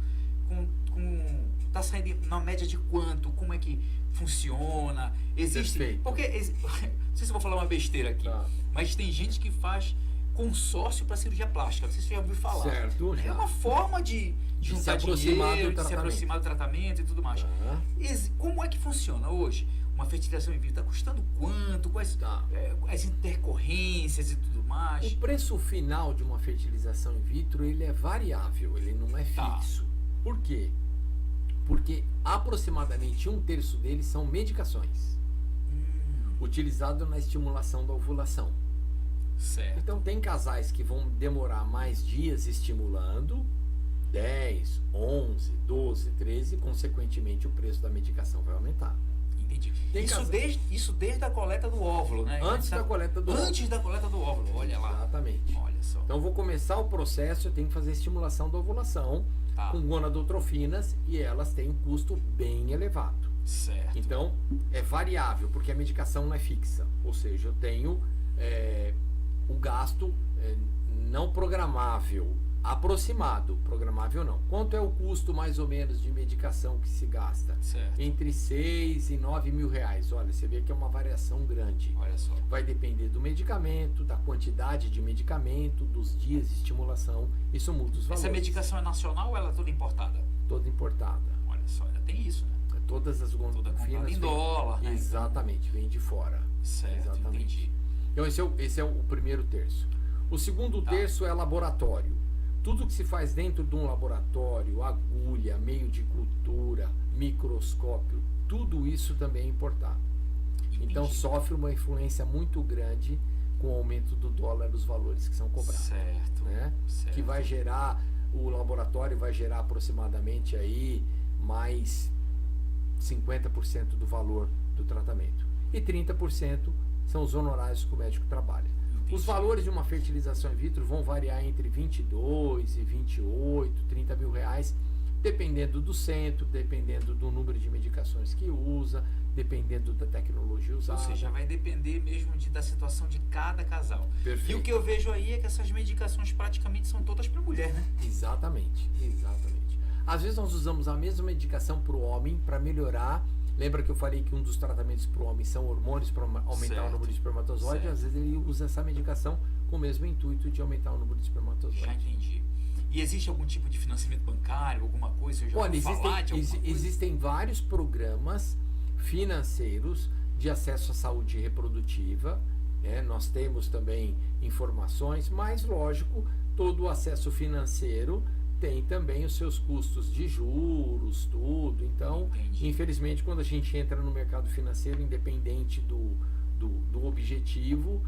tá saindo na média de quanto? Como é que funciona? Existe... Perfeito. Porque, não sei se eu vou falar uma besteira aqui, Tá. mas tem gente que faz consórcio para cirurgia plástica. Não sei se você já ouviu falar. Certo, É já. uma forma de De se juntar aproximar dinheiro, do de se tratamento. aproximar do tratamento e tudo mais. Tá. Como é que funciona hoje? Uma fertilização in vitro está custando quanto? Quais Tá. as intercorrências e tudo mais? O preço final de uma fertilização in vitro ele é variável, ele não é Tá. fixo. Por quê? Porque aproximadamente 1/3 deles são medicações, utilizado na estimulação da ovulação. Certo. Então tem casais que vão demorar mais dias estimulando, 10, 11, 12, 13, consequentemente o preço da medicação vai aumentar. Entendi. Tem Isso desde a coleta do óvulo, né? Antes da coleta do óvulo. Antes da coleta do óvulo, olha lá. Exatamente. Olha só. Então eu vou começar o processo, eu tenho que fazer a estimulação da ovulação Tá. com gonadotrofinas e elas têm um custo bem elevado. Certo. Então é variável, porque a medicação não é fixa. Ou seja, eu tenho o gasto não programável, aproximado, programável não. Quanto é o custo mais ou menos de medicação que se gasta? Certo. Entre 6 e 9 mil reais. Olha, você vê que é uma variação grande. Olha só. Vai depender do medicamento, da quantidade de medicamento, dos dias de estimulação. Isso muda os valores. Essa medicação é nacional ou ela é toda importada? Toda importada. Olha só, ainda tem isso, né? Todas as Toda comprada gonadotrofinas em dólar, né? Exatamente, vem de fora. Certo, Exatamente. entendi. Então esse é o primeiro terço. O segundo Tá. terço é laboratório. Tudo que se faz dentro de um laboratório, agulha, meio de cultura, microscópio, tudo isso também é importado. Entendi. Então sofre uma influência muito grande com o aumento do dólar dos valores que são cobrados. Certo. Né? Certo. Que vai gerar, o laboratório vai gerar aproximadamente aí mais 50% do valor do tratamento. E 30% são os honorários que o médico trabalha. Entendi. Os valores de uma fertilização in vitro vão variar entre 22 e 28, 30 mil reais, dependendo do centro, dependendo do número de medicações que usa, dependendo da tecnologia usada. Ou seja, vai depender mesmo da situação de cada casal. Perfeito. E o que eu vejo aí é que essas medicações praticamente são todas para mulher, né? Exatamente. Às vezes nós usamos a mesma medicação para o homem para melhorar. Lembra que eu falei que um dos tratamentos para o homem são hormônios para aumentar o número de espermatozoides? Às vezes ele usa essa medicação com o mesmo intuito de aumentar o número de espermatozoides. Já entendi. E existe algum tipo de financiamento bancário, alguma coisa? Eu já ouvi falar de alguma coisa? Existem vários programas financeiros de acesso à saúde reprodutiva. Nós temos também informações, mas lógico, todo o acesso financeiro tem também os seus custos de juros, tudo. Então, Entendi. infelizmente, quando a gente entra no mercado financeiro, independente do objetivo,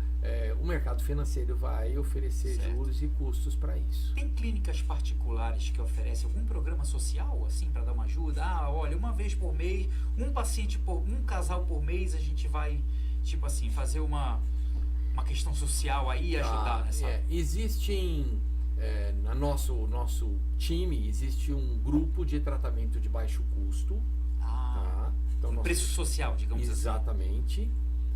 o mercado financeiro vai oferecer Certo. juros e custos para isso. Tem clínicas particulares que oferecem algum programa social, assim, para dar uma ajuda? Ah, olha, uma vez por mês, um casal por mês, a gente vai, tipo assim, fazer uma questão social aí e ajudar nessa... Existem, no nosso time, existe um grupo de tratamento de baixo custo. Ah, Então, um preço social, digamos assim. Exatamente.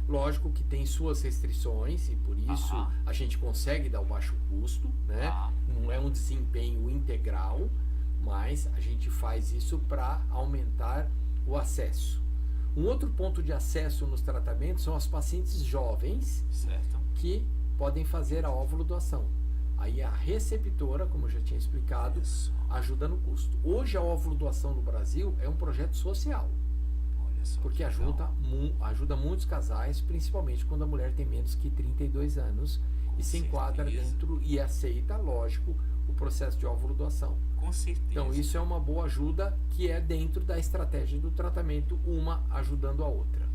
Lógico que tem suas restrições e por isso a gente consegue dar o baixo custo, né? Não é um desempenho integral, mas a gente faz isso para aumentar o acesso. Um outro ponto de acesso nos tratamentos são as pacientes jovens Certo. que podem fazer a óvulo doação. Aí a receptora, como eu já tinha explicado, Isso. ajuda no custo. Hoje a óvulo doação no Brasil é um projeto social. Olha só. Porque que legal. ajuda muitos casais, principalmente quando a mulher tem menos que 32 anos e se enquadra certeza. dentro e aceita, lógico, o processo de óvulo doação. Com certeza. Então isso é uma boa ajuda que é dentro da estratégia do tratamento, uma ajudando a outra.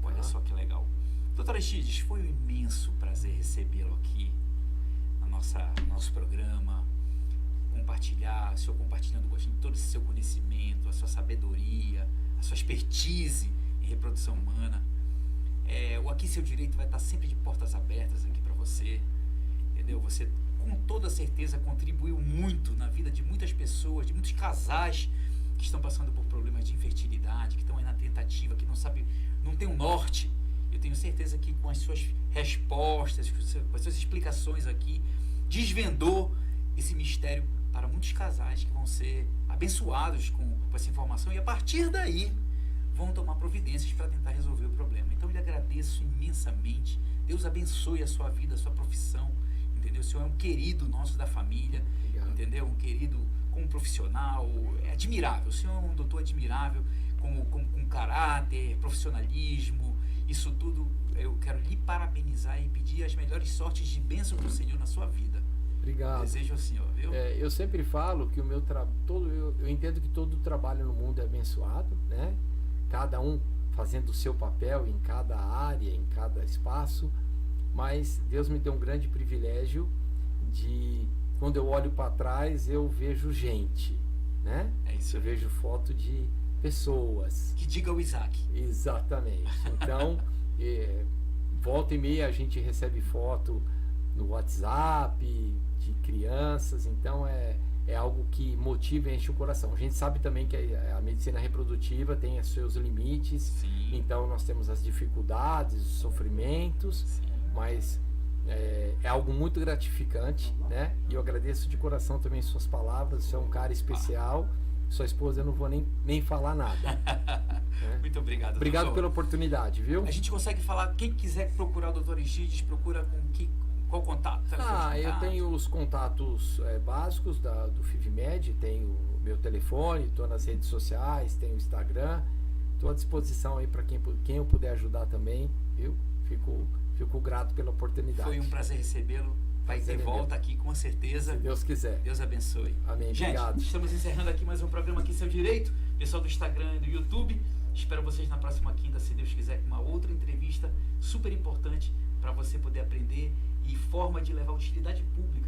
Olha só que legal. Doutora Aristides, foi um imenso prazer recebê-lo aqui no nosso programa, o senhor compartilhando com a gente todo esse seu conhecimento, a sua sabedoria, a sua expertise em reprodução humana. O Aqui Seu Direito vai estar sempre de portas abertas aqui para você, entendeu? Você, com toda certeza, contribuiu muito na vida de muitas pessoas, de muitos casais que estão passando por problemas de infertilidade, que estão aí na tentativa, que não tem um norte. Eu tenho certeza que com as suas respostas, com as suas explicações aqui, desvendou esse mistério para muitos casais que vão ser abençoados com essa informação e a partir daí vão tomar providências para tentar resolver o problema. Então eu lhe agradeço imensamente. Deus abençoe a sua vida, a sua profissão, entendeu? O senhor é um querido nosso da família, Obrigado. entendeu? Um querido como profissional, é admirável. O senhor é um doutor admirável, com caráter, profissionalismo, isso tudo. Eu quero lhe parabenizar e pedir as melhores sortes de bênção do Senhor na sua vida. Obrigado. Desejo ao senhor, viu? Eu sempre falo que o meu eu entendo que todo trabalho no mundo é abençoado, né? Cada um fazendo o seu papel em cada área, em cada espaço, mas Deus me deu um grande privilégio de, quando eu olho para trás, eu vejo gente, né? É isso Eu aí. vejo foto de pessoas. Que diga o Isaac. Exatamente. Então, volta e meia a gente recebe foto no WhatsApp de crianças, então é algo que motiva e enche o coração. A gente sabe também que a medicina reprodutiva tem os seus limites, Sim. então nós temos as dificuldades, os sofrimentos, Sim. mas é algo muito gratificante, né? E eu agradeço de coração também suas palavras, você é um cara especial. Sua esposa eu não vou nem falar nada. Né? Muito obrigado, Obrigado doutor. pela oportunidade, viu? A gente consegue falar, quem quiser procurar o doutor Aristides, procura qual contato? Eu tenho os contatos básicos do FIVMED, tenho o meu telefone, estou nas redes sociais, tenho o Instagram, estou à disposição aí para quem eu puder ajudar também, viu? Fico grato pela oportunidade. Foi um prazer recebê-lo. Vai ter volta aqui com certeza. Se Deus quiser. Deus abençoe. Amém. Gente, Obrigado. estamos encerrando aqui mais um programa Aqui Seu Direito. Pessoal do Instagram e do YouTube. Espero vocês na próxima quinta, se Deus quiser, com uma outra entrevista super importante para você poder aprender e forma de levar utilidade pública